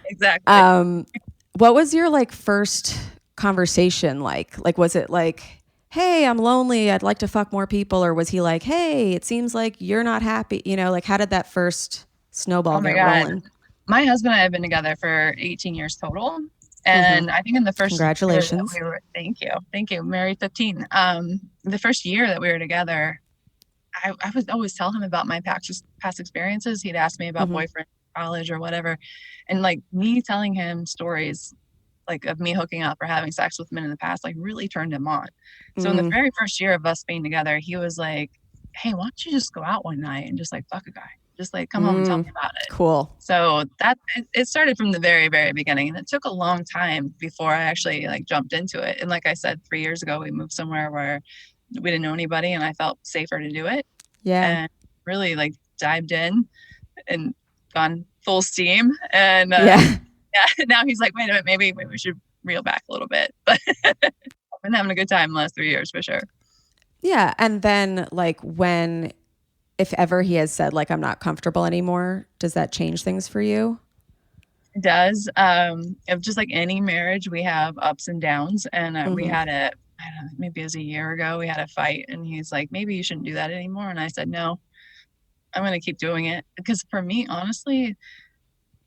Exactly. What was your like first conversation like? Like, was it like, hey, I'm lonely, I'd like to fuck more people? Or was he like, hey, it seems like you're not happy? Like, how did that first snowball get rolling? My husband and I have been together for 18 years total. And I think in the first congratulations. Thank you. Married 15. The first year that we were together, I would always tell him about my past experiences. He'd ask me about boyfriend, college or whatever. And like me telling him stories like of me hooking up or having sex with men in the past, like really turned him on. So in the very first year of us being together, he was like, hey, why don't you just go out one night and just like fuck a guy? Just like come home and tell me about it. Cool. So it started from the very, very beginning. And it took a long time before I actually like jumped into it. And like I said, 3 years ago, we moved somewhere where we didn't know anybody and I felt safer to do it. Yeah. And really like dived in and gone full steam. And now he's like, wait a minute, maybe we should reel back a little bit. But I've been having a good time the last 3 years for sure. Yeah. And then like if ever he has said like, I'm not comfortable anymore, does that change things for you? It does. Just like any marriage, we have ups and downs. And we had I don't know, maybe it was a year ago, we had a fight and he's like, maybe you shouldn't do that anymore. And I said, no, I'm going to keep doing it. Because for me, honestly,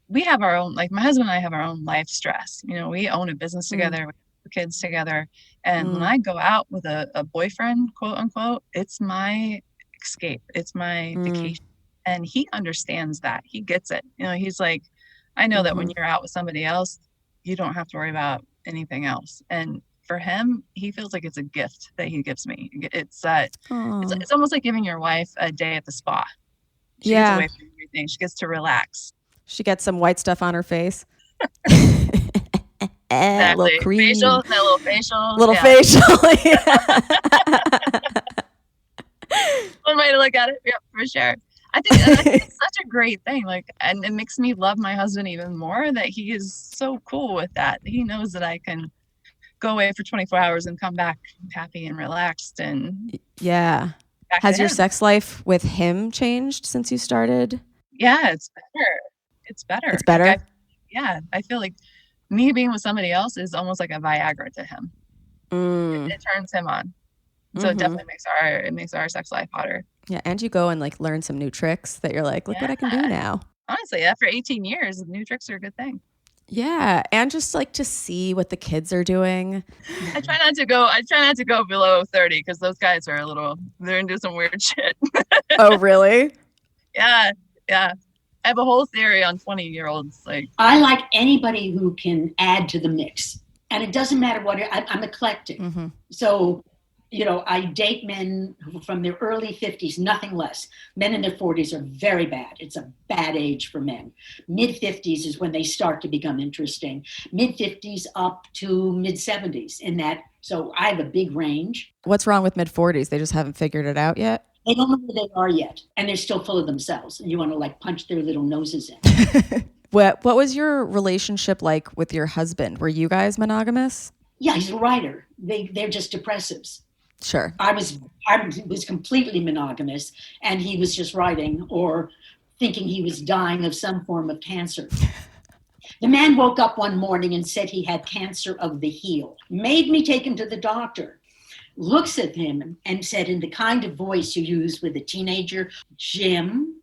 we have our own, like my husband and I have our own life stress. We own a business together, we have kids together. And when I go out with a boyfriend, quote unquote, it's my escape. It's my vacation. And he understands that. He gets it. He's like, I know that when you're out with somebody else, you don't have to worry about anything else. And for him, he feels like it's a gift that he gives me. It's almost like giving your wife a day at the spa. She gets away from everything. She gets to relax. She gets some white stuff on her face. Exactly. Little cream. Facial. Facial. One way to look at it. Yep, for sure. I think it's such a great thing. Like, and it makes me love my husband even more that he is so cool with that. He knows that I can go away for 24 hours and come back happy and relaxed. And has your sex life with him changed since you started? Yeah, it's better. It's better. Like I feel like me being with somebody else is almost like a Viagra to him. It turns him on. So it definitely makes our sex life hotter. Yeah, and you go and like learn some new tricks that you're like, look what I can do now. Honestly, after 18 years, new tricks are a good thing. Yeah, and just like to see what the kids are doing. I try not to go below 30 because those guys are they're into some weird shit. Oh, really? Yeah. I have a whole theory on 20-year-olds. Like, I like anybody who can add to the mix, and it doesn't matter what I'm eclectic. So, I date men who from their early 50s, nothing less. Men in their 40s are very bad. It's a bad age for men. Mid 50s is when they start to become interesting. Mid 50s up to mid 70s in that. So I have a big range. What's wrong with mid 40s? They just haven't figured it out yet? They don't know who they are yet. And they're still full of themselves. And you want to like punch their little noses in. What was your relationship like with your husband? Were you guys monogamous? Yeah, he's a writer. They're just depressives. Sure. I was completely monogamous, and he was just writing or thinking he was dying of some form of cancer. The man woke up one morning and said he had cancer of the heel. Made me take him to the doctor. Looks at him and said in the kind of voice you use with a teenager, Jim,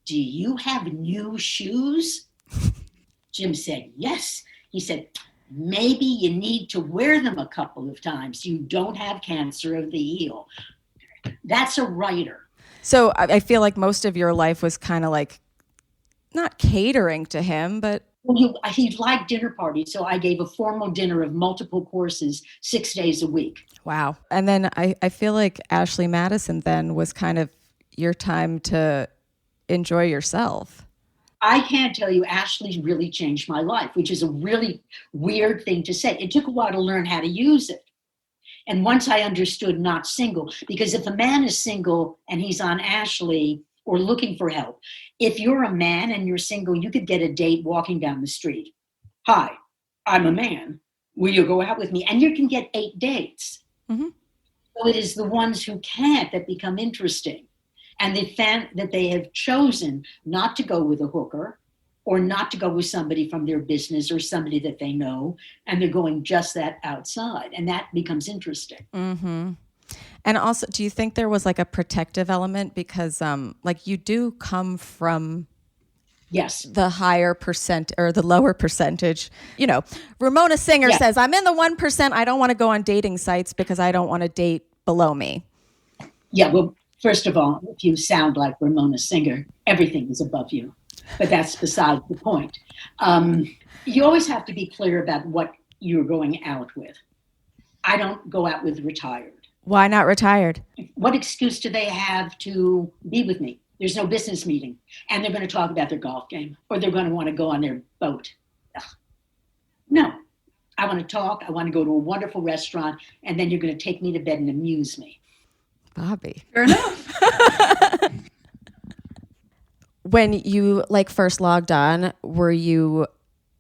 do you have new shoes? Jim said, yes. He said, maybe you need to wear them a couple of times. You don't have cancer of the heel. That's a writer. So I feel like most of your life was kind of like not catering to him, but. Well, he liked dinner parties. So I gave a formal dinner of multiple courses 6 days a week. Wow. And then I feel like Ashley Madison then was kind of your time to enjoy yourself. I can't tell you, Ashley really changed my life, which is a really weird thing to say. It took a while to learn how to use it. And once I understood not single, because if a man is single and he's on Ashley or looking for help, if you're a man and you're single, you could get a date walking down the street. Hi, I'm a man. Will you go out with me? And you can get 8 dates. Mm-hmm. So it is the ones who can't that become interesting. And they found that they have chosen not to go with a hooker or not to go with somebody from their business or somebody that they know. And they're going just that outside. And that becomes interesting. Mm-hmm. And also, do you think there was like a protective element? Because like you do come from yes, the higher percent or the lower percentage. You know, Ramona Singer says, I'm in the 1%. I don't want to go on dating sites because I don't want to date below me. Yeah, well, first of all, if you sound like Ramona Singer, everything is above you. But that's beside the point. You always have to be clear about what you're going out with. I don't go out with retired. Why not retired? What excuse do they have to be with me? There's no business meeting. And they're going to talk about their golf game or they're going to want to go on their boat. Ugh. No, I want to talk. I want to go to a wonderful restaurant. And then you're going to take me to bed and amuse me. Bobby. Fair enough. When you like first logged on, were you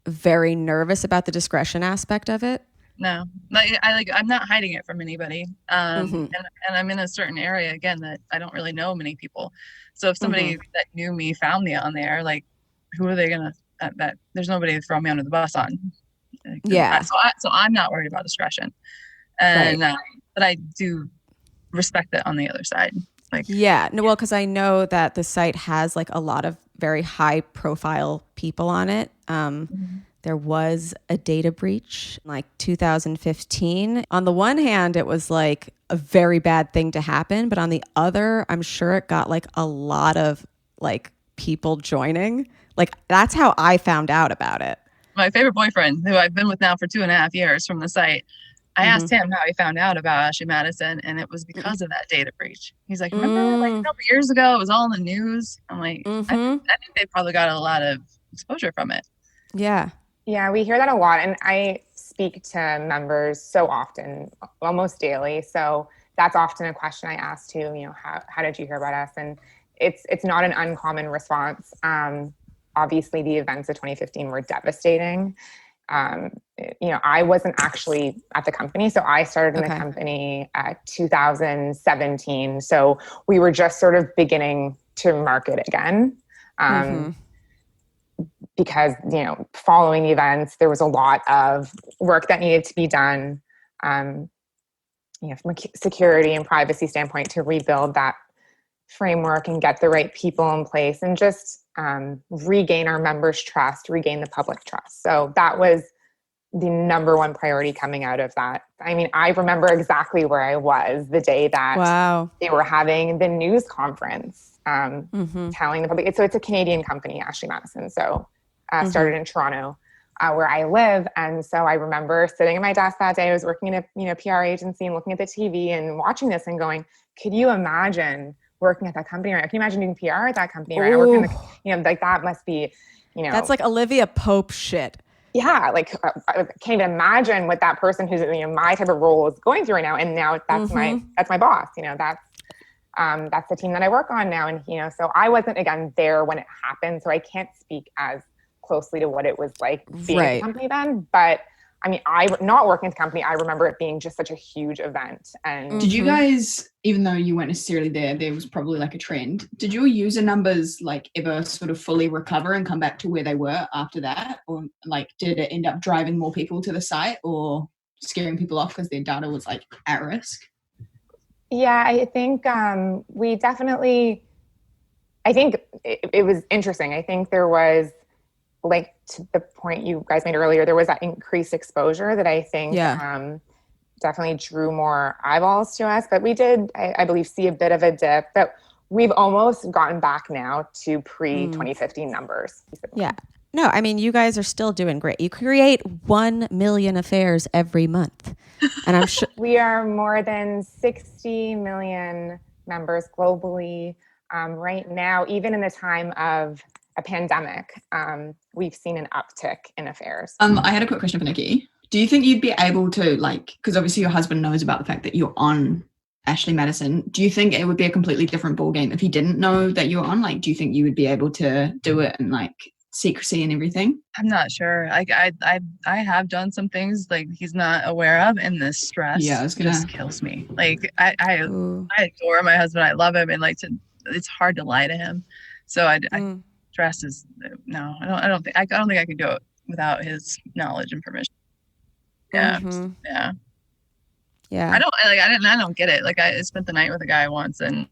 very nervous about the discretion aspect of it? No, I'm not hiding it from anybody. And I'm in a certain area again that I don't really know many people. So if somebody that knew me found me on there, like, who are they gonna? That there's nobody to throw me under the bus on. Yeah. So I'm not worried about discretion, and but I do respect it on the other side. Like, yeah, no, well, because I know that the site has like a lot of very high profile people on it. There was a data breach in like 2015. On the one hand, it was like a very bad thing to happen, but on the other, I'm sure it got like a lot of like people joining. Like that's how I found out about it. My favorite boyfriend, who I've been with now for 2.5 years from the site, I asked him how he found out about Ashley Madison, and it was because of that data breach. He's like, remember like a couple years ago, it was all in the news. I'm like, I think they probably got a lot of exposure from it. Yeah. Yeah, we hear that a lot. And I speak to members so often, almost daily. So that's often a question I ask too, you know, how did you hear about us? And it's not an uncommon response. Obviously the events of 2015 were devastating. You know, I wasn't actually at the company. So I started in the company at 2017. So we were just sort of beginning to market again. Because, you know, following the events, there was a lot of work that needed to be done, you know, from a security and privacy standpoint to rebuild that framework and get the right people in place and just regain our members' trust, regain the public trust. So that was the number one priority coming out of that. I mean, I remember exactly where I was the day that they were having the news conference, telling the public. So it's a Canadian company, Ashley Madison. So started in Toronto, where I live. And so I remember sitting at my desk that day. I was working in a PR agency and looking at the TV and watching this and going, could you imagine working at that company? Right? Can you imagine doing PR at that company? Right? I work in the, you know, like that must be, you know, that's like Olivia Pope shit. Yeah, like I can't even imagine what that person who's, you know, my type of role is going through right now. And now that's my boss. You know, that's the team that I work on now. And you know, so I wasn't again there when it happened, so I can't speak as closely to what it was like being at the company then. But I mean, not working at the company, I remember it being just such a huge event. And Did you guys, even though you weren't necessarily there was probably like a trend, did your user numbers like ever sort of fully recover and come back to where they were after that? Or like, did it end up driving more people to the site or scaring people off because their data was like at risk? Yeah, I think we definitely, I think it was interesting. I think there was, like to the point you guys made earlier, there was that increased exposure that I think definitely drew more eyeballs to us. But we did, I believe, see a bit of a dip, but we've almost gotten back now to pre-2015 numbers. Yeah. No, I mean, you guys are still doing great. You create 1 million affairs every month. And I'm sure we are more than 60 million members globally right now. Even in the time of a pandemic, we've seen an uptick in affairs. I had a quick question for Nikki. Do you think you'd be able to, like, because obviously your husband knows about the fact that you're on Ashley Madison. Do you think it would be a completely different ballgame if he didn't know that you were on? Like, do you think you would be able to do it and like secrecy and everything? I'm not sure. Like I have done some things like he's not aware of, and the stress just kills me. Like I adore my husband. I love him, and it's hard to lie to him. So stress is no. I don't think I could do it without his knowledge and permission. Yeah. Yeah. I don't get it. Like I spent the night with a guy once, and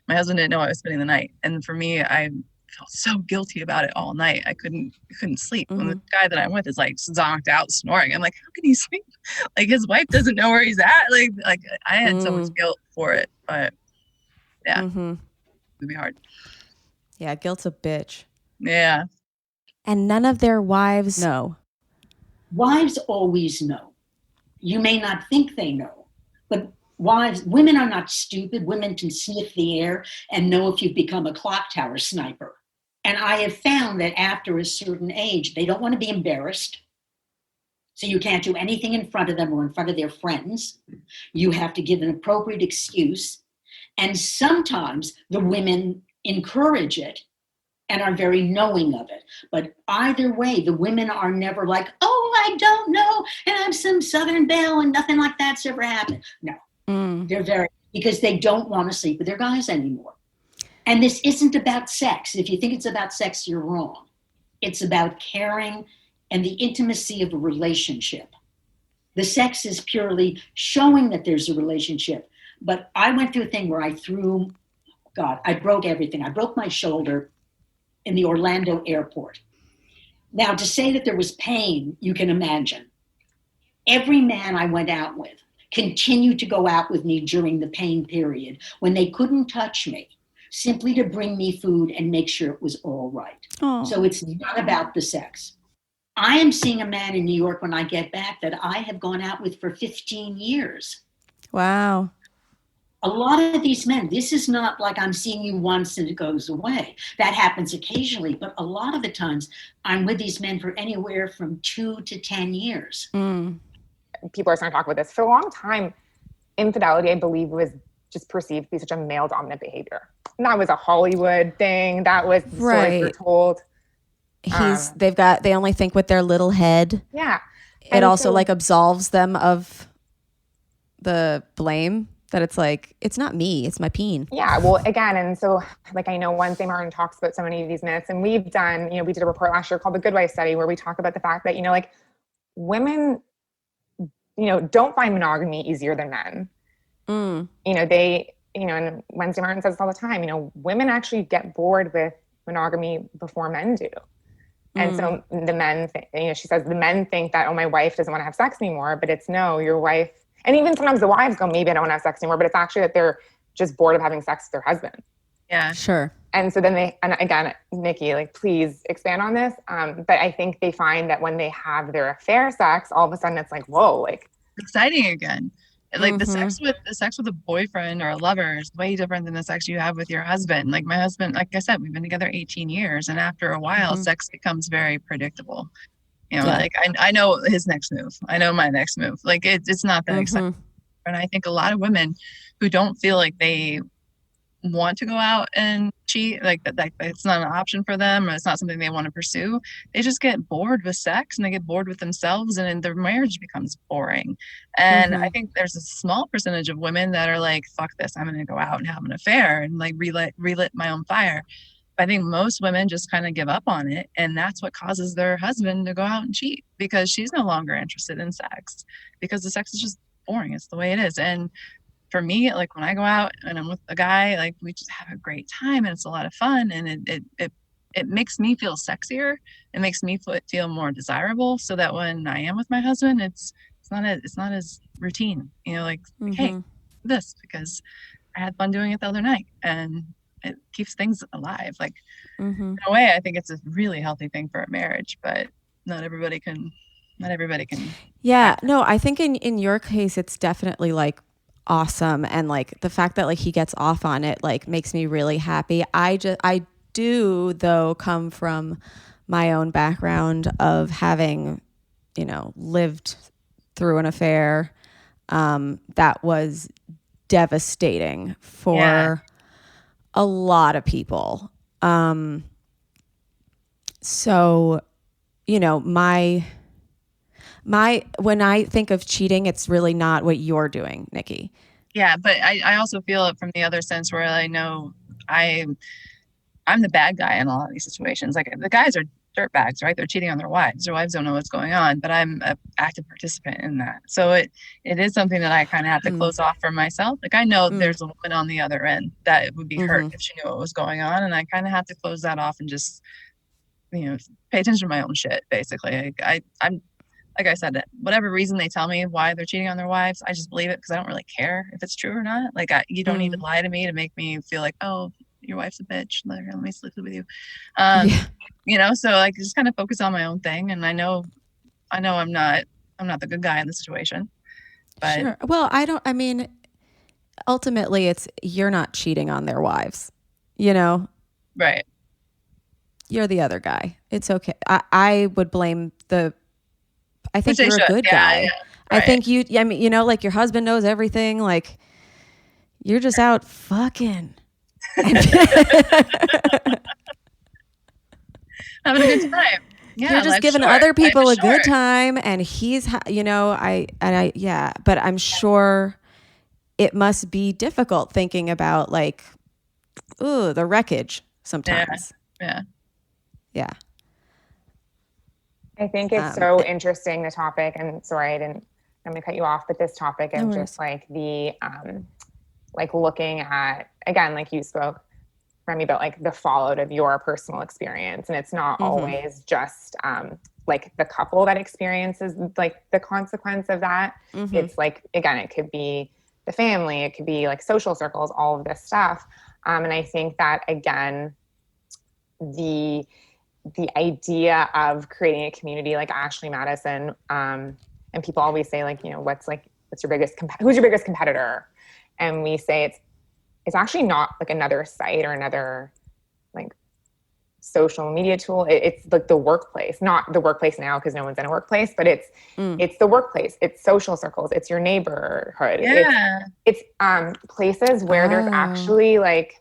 my husband didn't know I was spending the night. And for me, I felt so guilty about it all night. I couldn't sleep. When the guy that I'm with is like zonked out snoring, I'm like, how can he sleep? Like his wife doesn't know where he's at. Like I had so much guilt for it, but yeah, it'd be hard. Yeah, guilt's a bitch. Yeah. And none of their wives know. Wives always know. You may not think they know, but women are not stupid. Women can sniff the air and know if you've become a clock tower sniper. And I have found that after a certain age, they don't want to be embarrassed. So you can't do anything in front of them or in front of their friends. You have to give an appropriate excuse. And sometimes the women encourage it and are very knowing of it. But either way, the women are never like, oh, I don't know, and I'm some Southern belle and nothing like that's ever happened. No. They're because they don't want to sleep with their guys anymore. And this isn't about sex. If you think it's about sex, you're wrong. It's about caring and the intimacy of a relationship. The sex is purely showing that there's a relationship. But I went through a thing where I broke everything. I broke my shoulder in the Orlando airport. Now, to say that there was pain, you can imagine. Every man I went out with continued to go out with me during the pain period when they couldn't touch me, simply to bring me food and make sure it was all right. Oh. So it's not about the sex. I am seeing a man in New York when I get back that I have gone out with for 15 years. Wow. A lot of these men, this is not like I'm seeing you once and it goes away. That happens occasionally, but a lot of the times I'm with these men for anywhere from 2 to 10 years. People are starting to talk about this. For a long time, infidelity, I believe, was just perceived to be such a male-dominant behavior. And that was a Hollywood thing. That was the stories we're told. They only think with their little head. Yeah. It also like absolves them of the blame. That it's like, it's not me, it's my peen. Yeah, well, again, and so like I know Wednesday Martin talks about so many of these myths, and we've done, we did a report last year called the Good Wife Study where we talk about the fact that, like women, don't find monogamy easier than men. They, and Wednesday Martin says this all the time, women actually get bored with monogamy before men do. And so the men, she says the men think that, oh, my wife doesn't want to have sex anymore, but it's no, your wife. And even sometimes the wives go, maybe I don't want to have sex anymore, but it's actually that they're just bored of having sex with their husband. Yeah, sure. And so then and again, Nikki, like, please expand on this. But I think they find that when they have their affair sex, all of a sudden it's like, whoa, like exciting again. Like the sex with a boyfriend or a lover is way different than the sex you have with your husband. Like my husband, like I said, we've been together 18 years. And after a while, sex becomes very predictable. Like I know his next move. I know my next move. Like it's not that exciting. And I think a lot of women who don't feel like they want to go out and cheat, like it's not an option for them, or it's not something they want to pursue. They just get bored with sex, and they get bored with themselves, and then their marriage becomes boring. And I think there's a small percentage of women that are like, fuck this, I'm going to go out and have an affair and like relit my own fire. But I think most women just kind of give up on it, and that's what causes their husband to go out and cheat, because she's no longer interested in sex, because the sex is just boring. It's the way it is. And for me, like when I go out and I'm with a guy, like we just have a great time, and it's a lot of fun, and it makes me feel sexier. It makes me feel more desirable, so that when I am with my husband, it's not as routine, you know, like hey, this, because I had fun doing it the other night, and it keeps things alive. Like in a way, I think it's a really healthy thing for a marriage, but not everybody can. Yeah, no, I think in your case, it's definitely like awesome, and like the fact that like he gets off on it like makes me really happy. I do though come from my own background of having, you know, lived through an affair that was devastating for a lot of people. So, you know, my when I think of cheating, it's really not what you're doing, Nikki. Yeah, but I also feel it from the other sense, where I know I'm the bad guy in a lot of these situations. Like the guys are dirtbags, right? They're cheating on their wives. Their wives don't know what's going on, but I'm an active participant in that. So it is something that I kind of have to close off for myself. Like I know there's a woman on the other end that would be hurt if she knew what was going on, and I kind of have to close that off and just, you know, pay attention to my own shit, basically. I'm like I said, whatever reason they tell me why they're cheating on their wives, I just believe it, because I don't really care if it's true or not. Like you don't need to lie to me to make me feel like, oh, your wife's a bitch, let me sleep with you. You know, so like just kind of focus on my own thing. And I know I'm not the good guy in the situation. But sure. Well, I mean, ultimately it's, you're not cheating on their wives, you know? Right. You're the other guy. It's okay. I would blame I think you're a good guy. Yeah, right. I think I mean, you know, like your husband knows everything. Like you're just out fucking. Having a good time. Yeah, you're just giving other people a good time, and he's, you know, yeah, but I'm sure it must be difficult thinking about like, ooh, the wreckage sometimes. Yeah. I think it's so interesting, the topic, and sorry, I'm going to cut you off, but this topic of just like the, like looking at, again, like you spoke, Remy, about like the fallout of your personal experience. And it's not always just like the couple that experiences like the consequence of that. It's like, again, it could be the family, it could be like social circles, all of this stuff. And I think that, again, the idea of creating a community like Ashley Madison, and people always say like, you know, who's your biggest competitor? And we say it's actually not like another site or another like social media tool. It's like the workplace, not the workplace now because no one's in a workplace, but it's the workplace, it's social circles, it's your neighborhood. Yeah. It's places where there's actually like,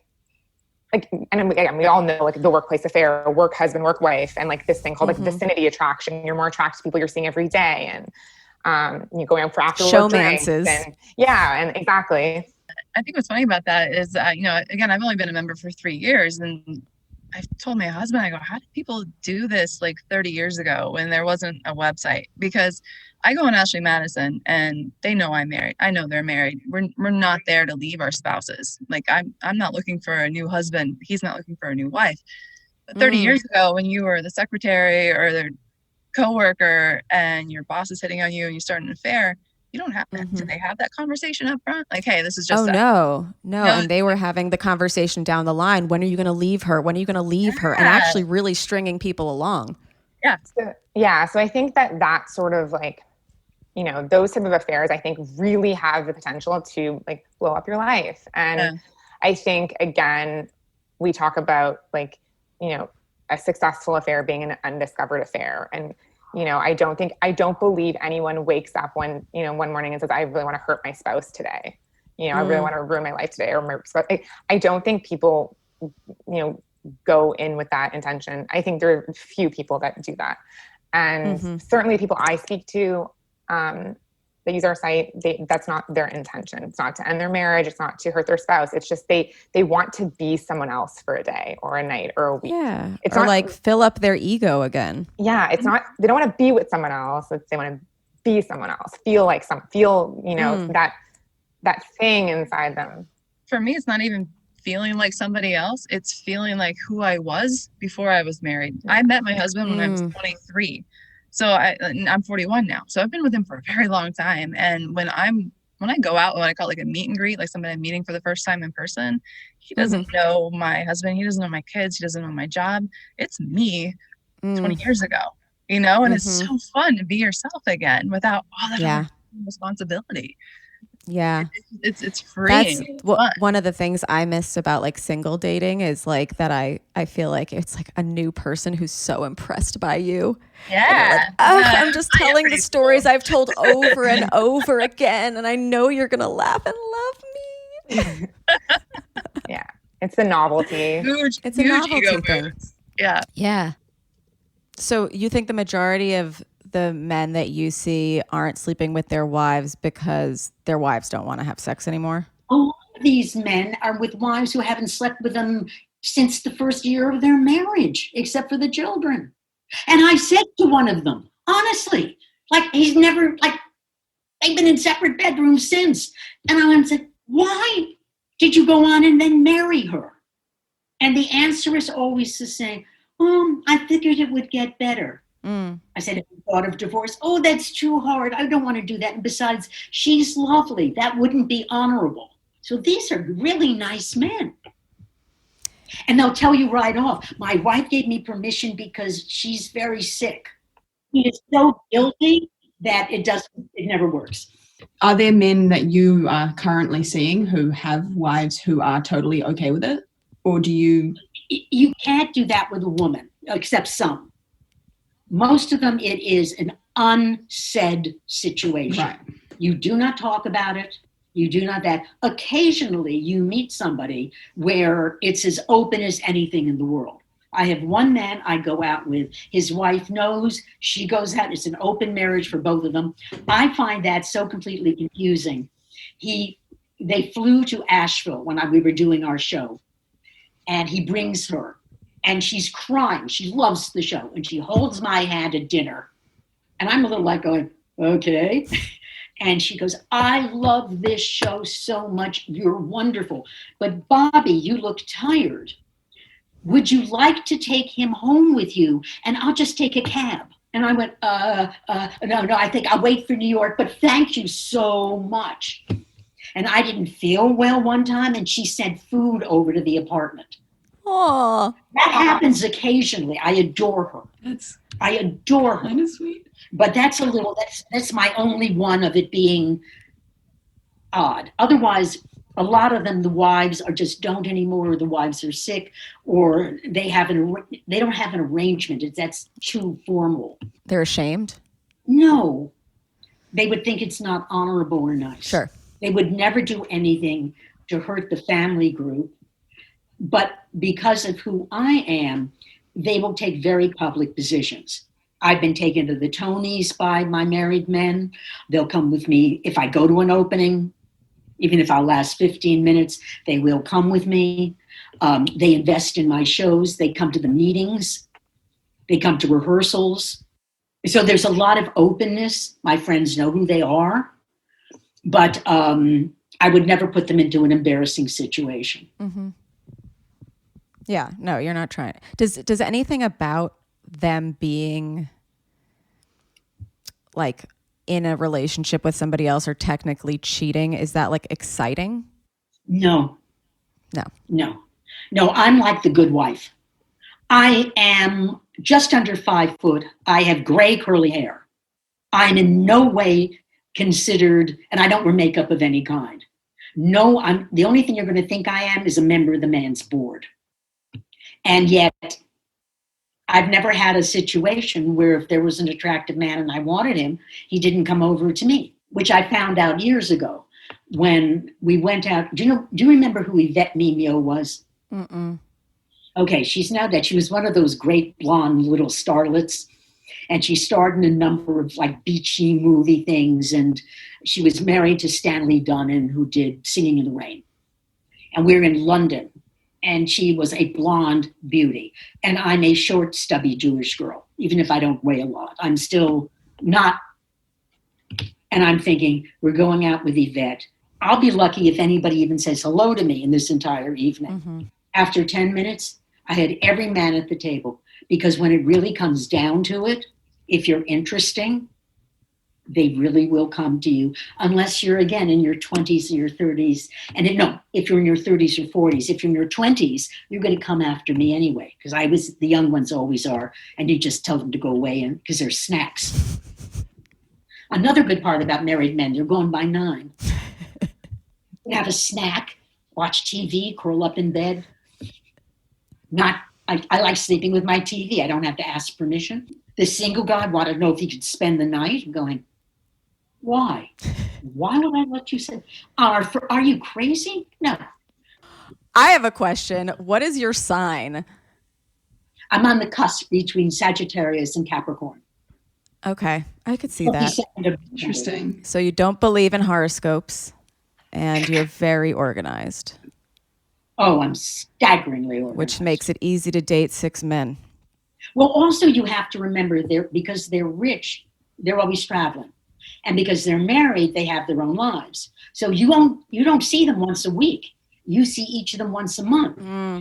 and again, we all know like the workplace affair, work husband, work wife, and like this thing called like vicinity attraction. You're more attracted to people you're seeing every day, and you're going out for after work drinks. And exactly. I think what's funny about that is, you know, again, I've only been a member for 3 years, and I told my husband, I go, how did people do this like 30 years ago when there wasn't a website? Because I go on Ashley Madison and they know I'm married. I know they're married. We're not there to leave our spouses. Like I'm not looking for a new husband. He's not looking for a new wife. But 30 years ago, when you were the secretary or the coworker and your boss is hitting on you and you start an affair, you don't have that. Do they have that conversation up front? Like, hey, this is just no. And they were having the conversation down the line. When are you going to leave her? When are you going to leave her? And actually really stringing people along. Yeah. So I think that sort of like, you know, those type of affairs, I think really have the potential to like blow up your life. And I think, again, we talk about like, you know, a successful affair being an undiscovered affair. And, you know, I don't believe anyone wakes up one morning and says, I really want to hurt my spouse today. I really want to ruin my life today, or I don't think people, go in with that intention. I think there are few people that do that. And certainly people I speak to, that use our site, that's not their intention. It's not to end their marriage. It's not to hurt their spouse. It's just they want to be someone else for a day or a night or a week. Yeah. It's or not like fill up their ego again. Yeah. It's not, they don't want to be with someone else. They want to be someone else, feel that thing inside them. For me, it's not even feeling like somebody else. It's feeling like who I was before I was married. I met my husband when I was 23. So I'm 41 now. So I've been with him for a very long time. And when I go out, when I call it like a meet and greet, like somebody I'm meeting for the first time in person, he doesn't know my husband. He doesn't know my kids. He doesn't know my job. It's me 20 years ago, and it's so fun to be yourself again without all that responsibility. Yeah. It's freeing. That's one of the things I miss about like single dating is like that I feel like it's like a new person who's so impressed by you. Yeah. Like, I'm just telling the stories I've told over and over again, and I know you're going to laugh and love me. Yeah. It's the novelty. It's a novelty thing. Yeah. Yeah. So you think the majority of the men that you see aren't sleeping with their wives because their wives don't want to have sex anymore? A lot of these men are with wives who haven't slept with them since the first year of their marriage, except for the children. And I said to one of them, honestly, they've been in separate bedrooms since. And I went and said, why did you go on and then marry her? And the answer is always the same. I figured it would get better. I said, have you thought of divorce? Oh, that's too hard. I don't want to do that. And besides, she's lovely. That wouldn't be honorable. So these are really nice men. And they'll tell you right off, my wife gave me permission because she's very sick. He is so guilty that it never works. Are there men that you are currently seeing who have wives who are totally okay with it? Or do you? You can't do that with a woman, except some. Most of them, it is an unsaid situation. Right. You do not talk about it. You do not that. Occasionally, you meet somebody where it's as open as anything in the world. I have one man I go out with. His wife knows. She goes out. It's an open marriage for both of them. I find that so completely confusing. They flew to Asheville when we were doing our show, and he brings her. And she's crying. She loves the show. And she holds my hand at dinner. And I'm a little like going, okay. And she goes, I love this show so much. You're wonderful. But Bobby, you look tired. Would you like to take him home with you? And I'll just take a cab. And I went, no, I think I'll wait for New York. But thank you so much. And I didn't feel well one time. And she sent food over to the apartment. Oh, that happens occasionally. I adore her. I adore her. Kind of sweet. But that's my only one of it being odd. Otherwise, a lot of them, the wives just don't anymore, or the wives are sick, or they don't have an arrangement. That's too formal. They're ashamed? No. They would think it's not honorable or nice. Sure. They would never do anything to hurt the family group. But because of who I am, they will take very public positions. I've been taken to the Tonys by my married men. They'll come with me if I go to an opening, even if I'll last 15 minutes, they will come with me. They invest in my shows. They come to the meetings. They come to rehearsals. So there's a lot of openness. My friends know who they are. But I would never put them into an embarrassing situation. Mm-hmm. Yeah, no, you're not trying. Does anything about them being like in a relationship with somebody else or technically cheating, is that like exciting? No, I'm like the good wife. I am just under 5 foot. I have gray curly hair. I'm in no way considered, and I don't wear makeup of any kind. No, the only thing you're going to think I am is a member of the man's board. And yet, I've never had a situation where if there was an attractive man and I wanted him, he didn't come over to me, which I found out years ago. when we went out. Do you remember who Yvette Mimio was? Mm-mm. Okay, she's now dead. She was one of those great blonde little starlets, and she starred in a number of like beachy movie things, and she was married to Stanley Donen, who did Singing in the Rain. And we're in London, and she was a blonde beauty, and I'm a short, stubby Jewish girl. Even if I don't weigh a lot, I'm still not. And I'm thinking, we're going out with Yvette. I'll be lucky if anybody even says hello to me in this entire evening. Mm-hmm. After 10 minutes, I had every man at the table, because when it really comes down to it, if you're interesting, they really will come to you, unless you're, again, in your 20s or your 30s. And if you're in your 30s or 40s, if you're in your 20s, you're going to come after me anyway, because the young ones always are, and you just tell them to go away because they're snacks. Another good part about married men, they're gone by 9. You have a snack, watch TV, curl up in bed. I like sleeping with my TV. I don't have to ask permission. The single guy wanted to know if he could spend the night. I'm going, why? Why would I let you say? Are you crazy? No. I have a question. What is your sign? I'm on the cusp between Sagittarius and Capricorn. Okay, I could see that. Interesting. So you don't believe in horoscopes, and you're very organized. Oh, I'm staggeringly organized. Which makes it easy to date 6 men. Well, also you have to remember, because they're rich, they're always traveling. And because they're married, they have their own lives. So you don't see them once a week. You see each of them once a month.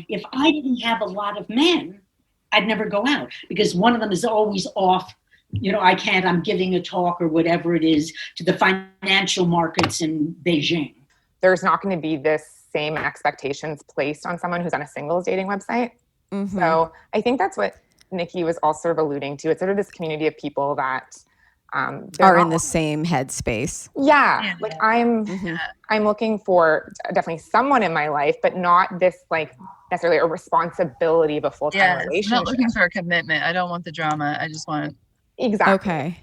If I didn't have a lot of men, I'd never go out, because one of them is always off. I'm giving a talk or whatever it is to the financial markets in Beijing. There's not going to be this same expectations placed on someone who's on a singles dating website. Mm-hmm. So I think that's what Nikki was also sort of alluding to. It's sort of this community of people that are in the same headspace. Yeah. Like I'm looking for definitely someone in my life, but not this like necessarily a responsibility of a full-time relationship. I'm not looking for a commitment. I don't want the drama. I just want Exactly. Okay.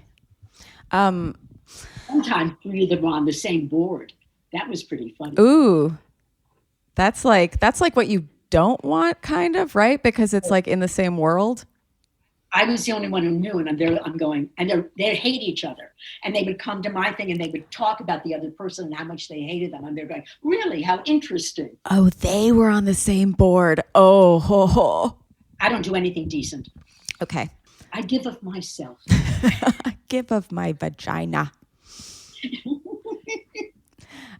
Sometimes 3 of them were on the same board. That was pretty funny. Ooh. That's like what you don't want, kind of, right? Because it's like in the same world. I was the only one who knew, and I'm going, and they hate each other. And they would come to my thing and they would talk about the other person and how much they hated them. And they're going, really? How interesting. Oh, they were on the same board. Oh, ho, ho. I don't do anything decent. Okay. I give of myself. Give of my vagina.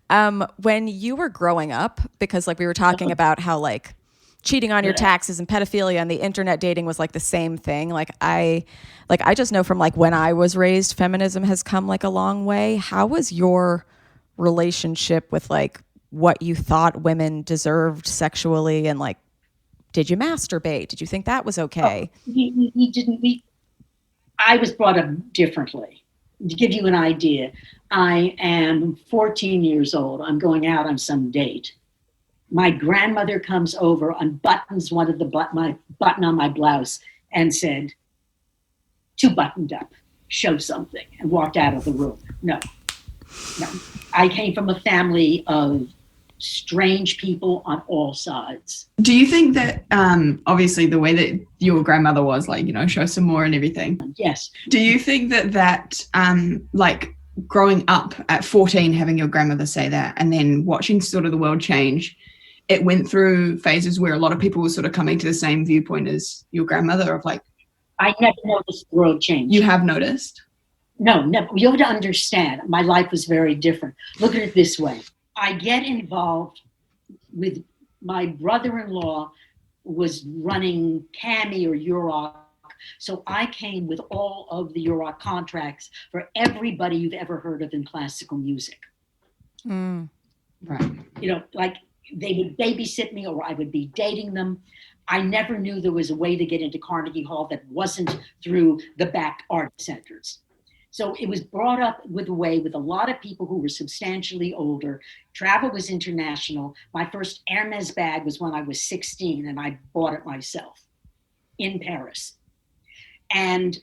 When you were growing up, because like we were talking about how like cheating on your taxes and pedophilia and the internet dating was like the same thing. I just know from like when I was raised, feminism has come like a long way. How was your relationship with like what you thought women deserved sexually, and like, did you masturbate? Did you think that was okay? We didn't. I was brought up differently. To give you an idea, I am 14 years old. I'm going out on some date. My grandmother comes over, unbuttons one of my button on my blouse and said, "Too buttoned up, show something," and walked out of the room. No. I came from a family of strange people on all sides. Do you think that, obviously the way that your grandmother was like, show some more and everything. Yes. Do you think that like growing up at 14, having your grandmother say that, and then watching sort of the world change, it went through phases where a lot of people were sort of coming to the same viewpoint as your grandmother of like, I never noticed the world change. You have noticed? No, never. You have to understand, my life was very different. Look at it this way. I get involved with my brother-in-law was running CAMI or Euroc. So I came with all of the Euroc contracts for everybody you've ever heard of in classical music. Right. Like they would babysit me or I would be dating them. I never knew there was a way to get into Carnegie Hall that wasn't through the back art centers. So it was brought up with a lot of people who were substantially older. Travel was international. My first Hermes bag was when I was 16 and I bought it myself in Paris. And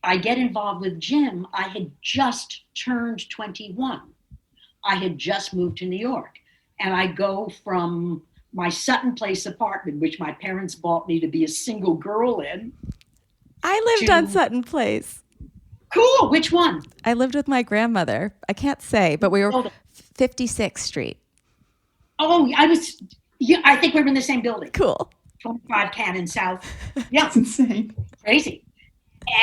I get involved with Jim. I had just turned 21. I had just moved to New York. And I go from my Sutton Place apartment, which my parents bought me to be a single girl in. I lived on Sutton Place. Cool. Which one? I lived with my grandmother. I can't say, but we were 56th Street. Oh, I think we were in the same building. Cool. 25 Cannon South. Yeah. That's insane. Crazy.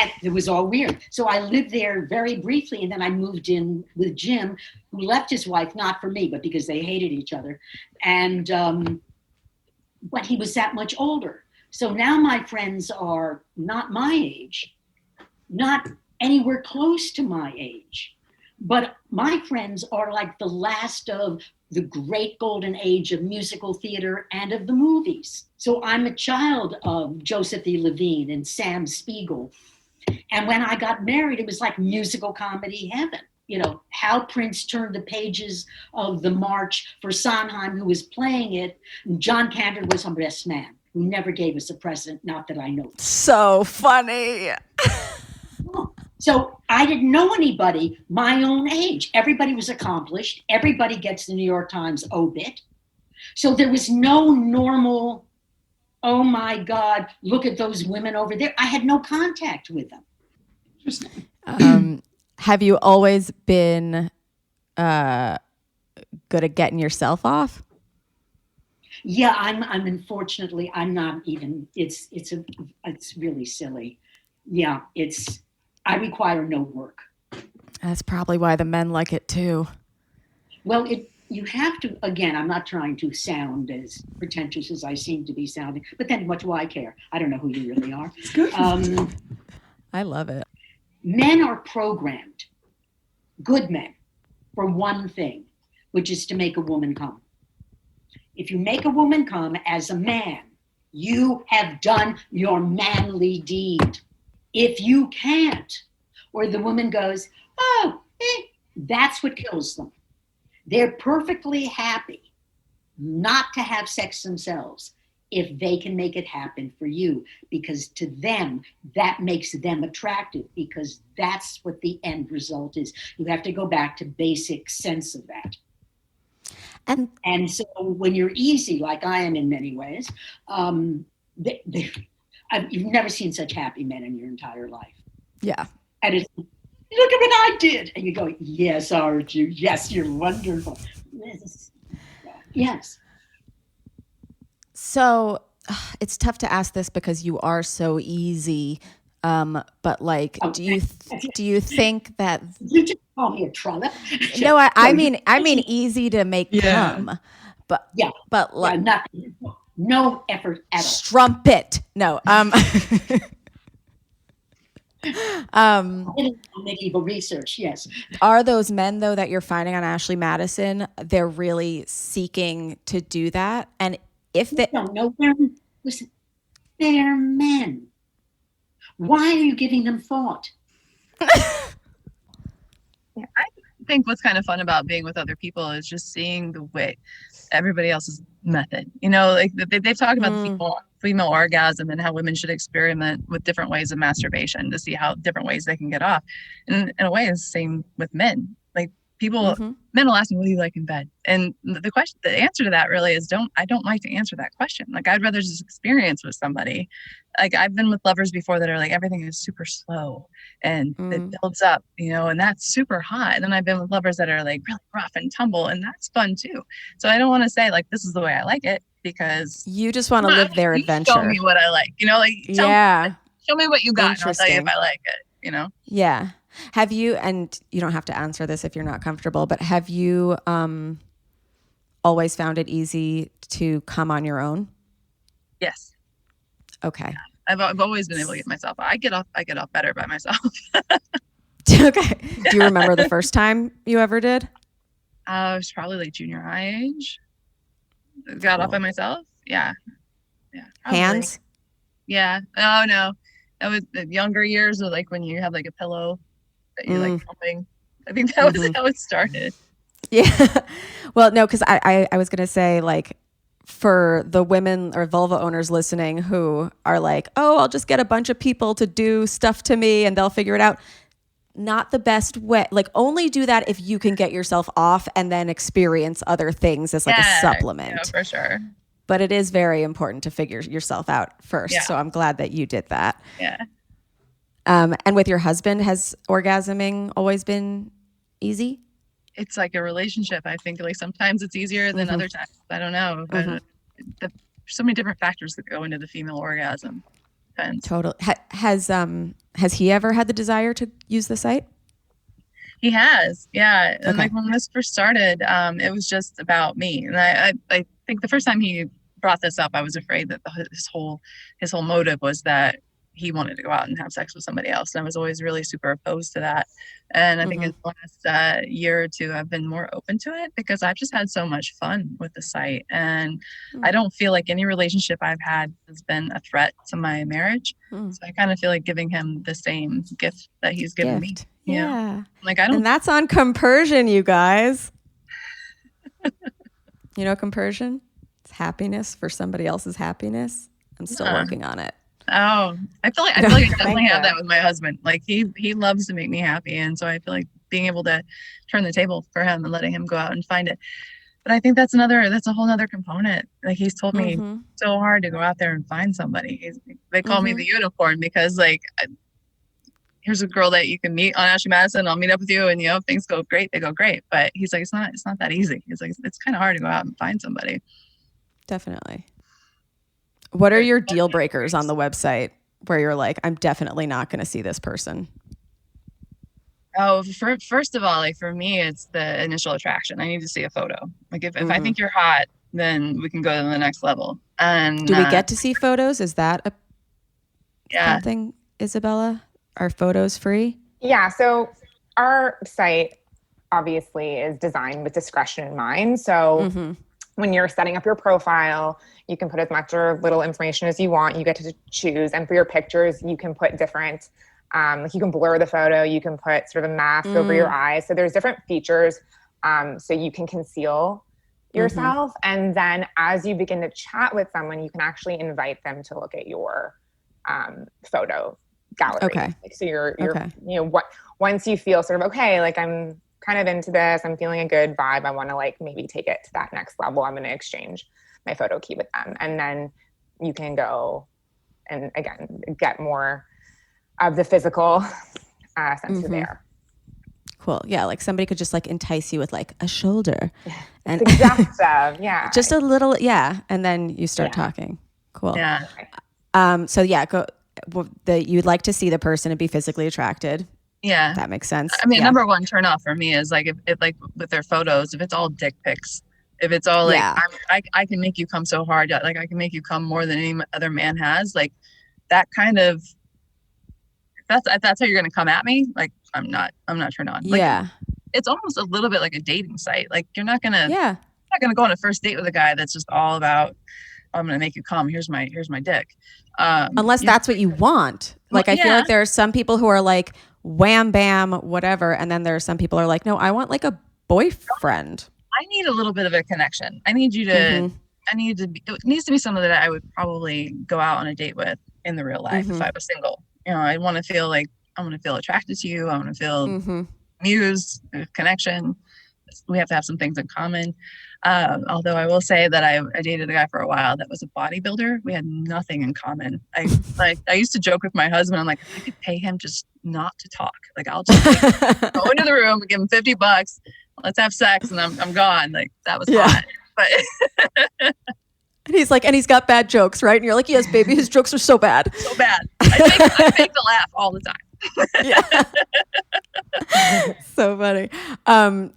And it was all weird. So I lived there very briefly, and then I moved in with Jim, who left his wife, not for me, but because they hated each other. And but he was that much older. So now my friends are not my age, not anywhere close to my age. But my friends are like the last of the great golden age of musical theater and of the movies. So I'm a child of Joseph E. Levine and Sam Spiegel. And when I got married, it was like musical comedy heaven. You know, how Prince turned the pages of the march for Sondheim, who was playing it. And John Cantor was our best man, who never gave us a present, not that I know. So funny. So I didn't know anybody my own age. Everybody was accomplished. Everybody gets the New York Times obit. So there was no normal, oh my God, look at those women over there. I had no contact with them. Interesting. Have you always been good at getting yourself off? Yeah, I'm unfortunately, I'm not even, it's really silly. Yeah, I require no work. That's probably why the men like it too. Well, you have to, again, I'm not trying to sound as pretentious as I seem to be sounding, but then what do I care? I don't know who you really are. It's good. I love it. Men are programmed, good men, for one thing, which is to make a woman come. If you make a woman come as a man, you have done your manly deed. If you can't, or the woman goes, that's what kills them. They're perfectly happy not to have sex themselves if they can make it happen for you, because to them, that makes them attractive, because that's what the end result is. You have to go back to basic sense of that. And so when you're easy, like I am in many ways, you've never seen such happy men in your entire life. Yeah. And it's, look at what I did. And you go, yes, aren't you? Yes, you're wonderful. Yes. So it's tough to ask this because you are so easy. But like, do you think that you just call me a trollop? No, I mean easy to make come. But yeah, but like nothing, no effort at all. Strumpet. No. Medieval research, yes. Are those men though that you're finding on Ashley Madison, they're really seeking to do that? And if they don't know, they're men. Why are you giving them thought? Yeah, I think what's kind of fun about being with other people is just seeing the way everybody else's method. You know, like they've talked about the female orgasm and how women should experiment with different ways of masturbation to see how different ways they can get off. And in a way, it's the same with men. Like people, men will ask me, what do you like in bed? And the answer to that really is I don't like to answer that question. Like I'd rather just experience with somebody. Like I've been with lovers before that are like, everything is super slow and it builds up, you know, and that's super hot. And then I've been with lovers that are like really rough and tumble, and that's fun too. So I don't want to say like, this is the way I like it, because you just want to live their adventure. Show me what I like, you know, like, show me what you got and I'll tell you if I like it, you know? Yeah. Have you, and you don't have to answer this if you're not comfortable, but have you always found it easy to come on your own? Yes. Okay. I've always been able to get myself. I get off better by myself. Okay. Do you remember the first time you ever did? It was probably like junior high age. Got off by myself. Yeah. Yeah. Probably. Hands? Yeah. Oh no. That was the younger years, or like when you have like a pillow that you're like pumping. I think that was how it started. Yeah. Well, no, because I was gonna say, like, for the women or vulva owners listening who are like, oh, I'll just get a bunch of people to do stuff to me and they'll figure it out. not the best way. Like, only do that if you can get yourself off and then experience other things as like a supplement. Yeah, for sure. But it is very important to figure yourself out first. Yeah. So I'm glad that you did that. Yeah. And with your husband, has orgasming always been easy? It's like a relationship. I think like sometimes it's easier than other times. I don't know. But there's so many different factors that go into the female orgasm. Depends. Totally. Has he ever had the desire to use the site? He has, yeah. And Okay. like when this first started, it was just about me. And I think the first time he brought this up, I was afraid that his whole motive was that he wanted to go out and have sex with somebody else. And I was always really super opposed to that. And I think in the last year or two, I've been more open to it because I've just had so much fun with the site. And I don't feel like any relationship I've had has been a threat to my marriage. So I kind of feel like giving him the same gift that he's given me. Yeah. Like I don't. And that's on compersion, you guys. You know compersion? It's happiness for somebody else's happiness. I'm still working on it. Oh, I feel like I definitely have that with my husband. Like he loves to make me happy, and so I feel like being able to turn the table for him and letting him go out and find it. But I think that's a whole other component. Like he's told me so hard to go out there and find somebody. They call me the unicorn because like here's a girl that you can meet on Ashley Madison. I'll meet up with you, and if things go great, they go great. But he's like, it's not that easy. He's like, it's kind of hard to go out and find somebody. Definitely. What are your deal breakers on the website where you're like, I'm definitely not going to see this person? Oh, first of all, like for me, it's the initial attraction. I need to see a photo. Like if I think you're hot, then we can go to the next level. And do we get to see photos? Is that something, Isabella? Are photos free? Yeah. So our site obviously is designed with discretion in mind. So when you're setting up your profile, you can put as much or little information as you want. You get to choose. And for your pictures, you can put different, like you can blur the photo. You can put sort of a mask over your eyes. So there's different features so you can conceal yourself. And then as you begin to chat with someone, you can actually invite them to look at your photo gallery. Okay. Like, so you're once you feel sort of, okay, like I'm kind of into this, I'm feeling a good vibe, I want to like maybe take it to that next level, I'm going to exchange my photo key with them. And then you can go and again, get more of the physical sense of there. Cool. Yeah. Like somebody could just like entice you with like a shoulder and suggestive. Yeah. Just a little. Yeah. And then you start talking. Cool. Yeah. So yeah, you'd like to see the person and be physically attracted. Yeah. That makes sense. I mean, number one turn off for me is like if like with their photos, if it's all dick pics, if it's all like I can make you come so hard, like I can make you come more than any other man has, like that kind of that's how you're gonna come at me. Like I'm not turned on. Like, it's almost a little bit like a dating site. Like you're not gonna go on a first date with a guy that's just all about I'm gonna make you come. Here's my dick. Unless that's what you want. Like I feel like there are some people who are like wham bam whatever, and then there are some people who are like, no, I want like a boyfriend. I need a little bit of a connection. I need you to. I need to be. It needs to be someone that I would probably go out on a date with in the real life if I was single. I want to feel like I want to feel attracted to you. I want to feel amused, connection. We have to have some things in common. Although I will say that I dated a guy for a while that was a bodybuilder. We had nothing in common. I used to joke with my husband. I'm like, I could pay him just not to talk. Like I'll just go into the room, give him $50. Let's have sex, and I'm gone. Like that was hot. But and he's like, and he's got bad jokes, right? And you're like, yes, baby, his jokes are so bad. So bad. I fake the laugh all the time. So funny.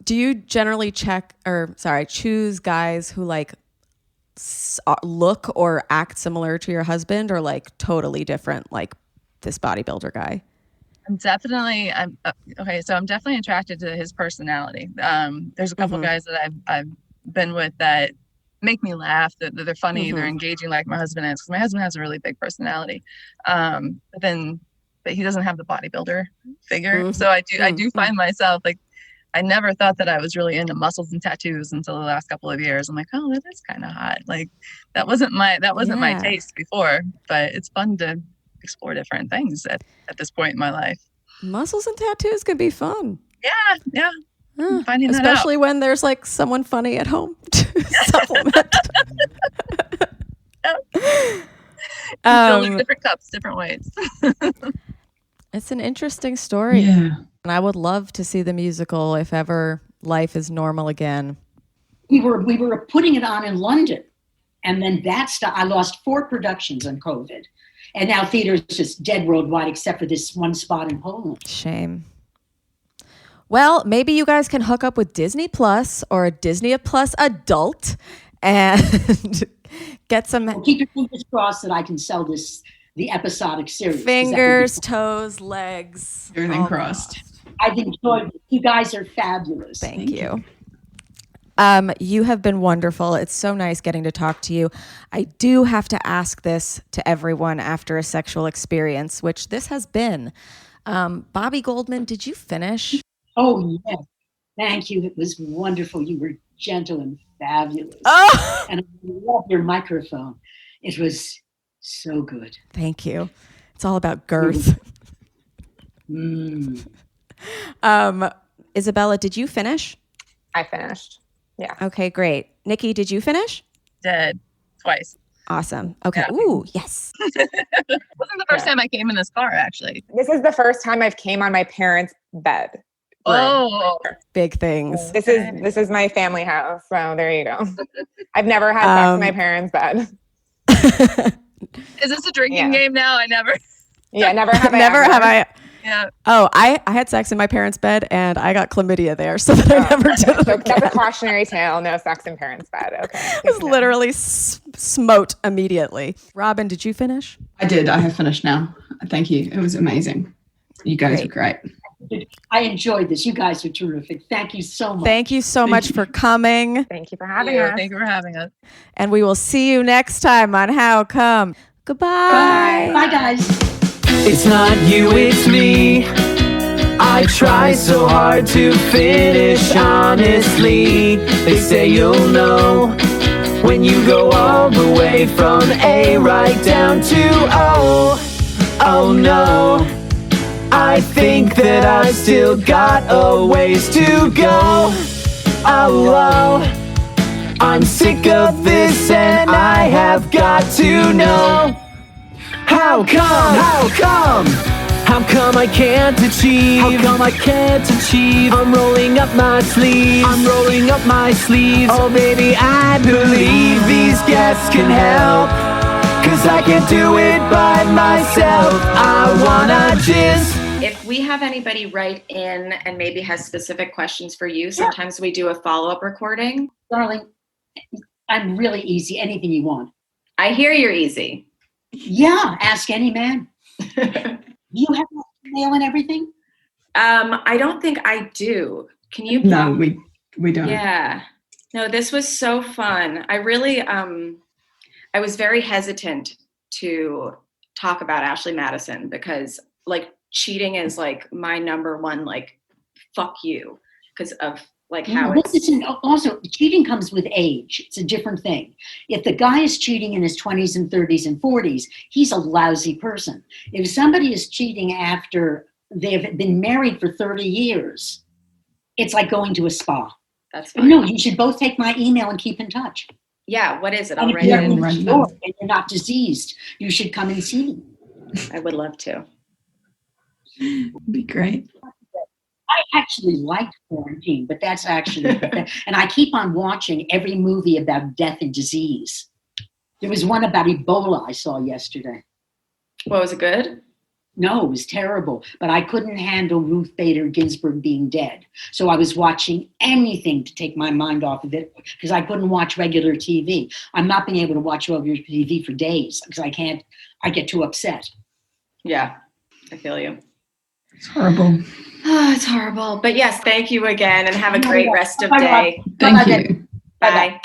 Do you generally choose guys who like look or act similar to your husband, or like totally different, like this bodybuilder guy? I'm definitely attracted to his personality. There's a couple guys that I've been with that make me laugh, that they're funny, they're engaging like my husband is, because my husband has a really big personality. But he doesn't have the bodybuilder figure. So I do find myself like, I never thought that I was really into muscles and tattoos until the last couple of years. I'm like, oh, that is kind of hot. Like that wasn't my taste before, but it's fun to explore different things at this point in my life. Muscles and tattoos can be fun. Yeah. Finding that especially when there's like someone funny at home to supplement. Filling different cups, different ways. It's an interesting story. Yeah. And I would love to see the musical if ever life is normal again. We were putting it on in London, and then I lost 4 productions on COVID, and now theater's just dead worldwide except for this one spot in Poland. Shame. Well, maybe you guys can hook up with Disney Plus or a Disney Plus adult and get some Well, keep your fingers crossed that I can sell the episodic series. fingers, toes, legs. Everything all crossed. I've enjoyed it. You guys are fabulous. Thank you. You have been wonderful. It's so nice getting to talk to you. I do have to ask this to everyone after a sexual experience, which this has been. Bobby Goldman, did you finish? Oh, yes. Thank you. It was wonderful. You were gentle and fabulous. Oh, And I love your microphone. It was so good. thank you. It's all about girth. Isabella, did you finish? I finished. Yeah. Okay, great. Nikki, did you finish? Did twice. Awesome. Okay. Yeah. Ooh, yes. Wasn't the first time I came in this car, actually. This is the first time I've came on my parents' bed. Oh, Big things. This is my family house. So there you go. I've never had sex in my parents' bed. is this a drinking game now? I never. Yeah, never have I. Never ever. have I. Yeah. Oh, I had sex in my parents' bed and I got chlamydia there, so that I never did it So again. that's a cautionary tale. No sex in parents' bed. Okay. I was literally smote immediately. Robin, did you finish? I did. I have finished now. Thank you. It was amazing. You guys were great. I enjoyed this. You guys are terrific. Thank you so much. Thank you so much for coming. Thank you for having us. Thank you for having us. And we will see you next time on How Come. Goodbye. Bye, guys. It's not you, it's me. I try so hard to finish honestly. They say you'll know when you go all the way from A right down to O. Oh no, I think that I still got a ways to go. Oh, I'm sick of this and I have got to know. How come? How come? How come I can't achieve? How come I can't achieve? I'm rolling up my sleeves. I'm rolling up my sleeves. Oh baby, I believe these guests can help. 'Cause I can't do it by myself. I wanna just... If we have anybody write in and maybe has specific questions for you, sometimes we do a follow-up recording. Darling, I'm really easy. Anything you want. I hear you're easy. Yeah, ask any man. You have my email and everything? I don't think I do. Can you? No, we don't. Yeah. No, this was so fun. I really, I was very hesitant to talk about Ashley Madison because like cheating is like my number one, like, fuck you. Because of like how it's... Listen, also, cheating comes with age. It's a different thing. If the guy is cheating in his 20s and 30s and 40s, he's a lousy person. If somebody is cheating after they've been married for 30 years, it's like going to a spa. That's fine. No, you should both take my email and keep in touch. Yeah, what is it? And I'll if write you're it in in. the store and you're not diseased, you should come and see me. I would love to. It'd be great. I actually liked Quarantine, but that's actually, and I keep on watching every movie about death and disease. There was one about Ebola I saw yesterday. What, was it good? No, it was terrible, but I couldn't handle Ruth Bader Ginsburg being dead. So I was watching anything to take my mind off of it because I couldn't watch regular TV. I'm not being able to watch regular TV for days because I get too upset. Yeah, I feel you. It's horrible. Oh, it's horrible. But yes, thank you again and have a great rest of Bye-bye. day. Thank you. Bye.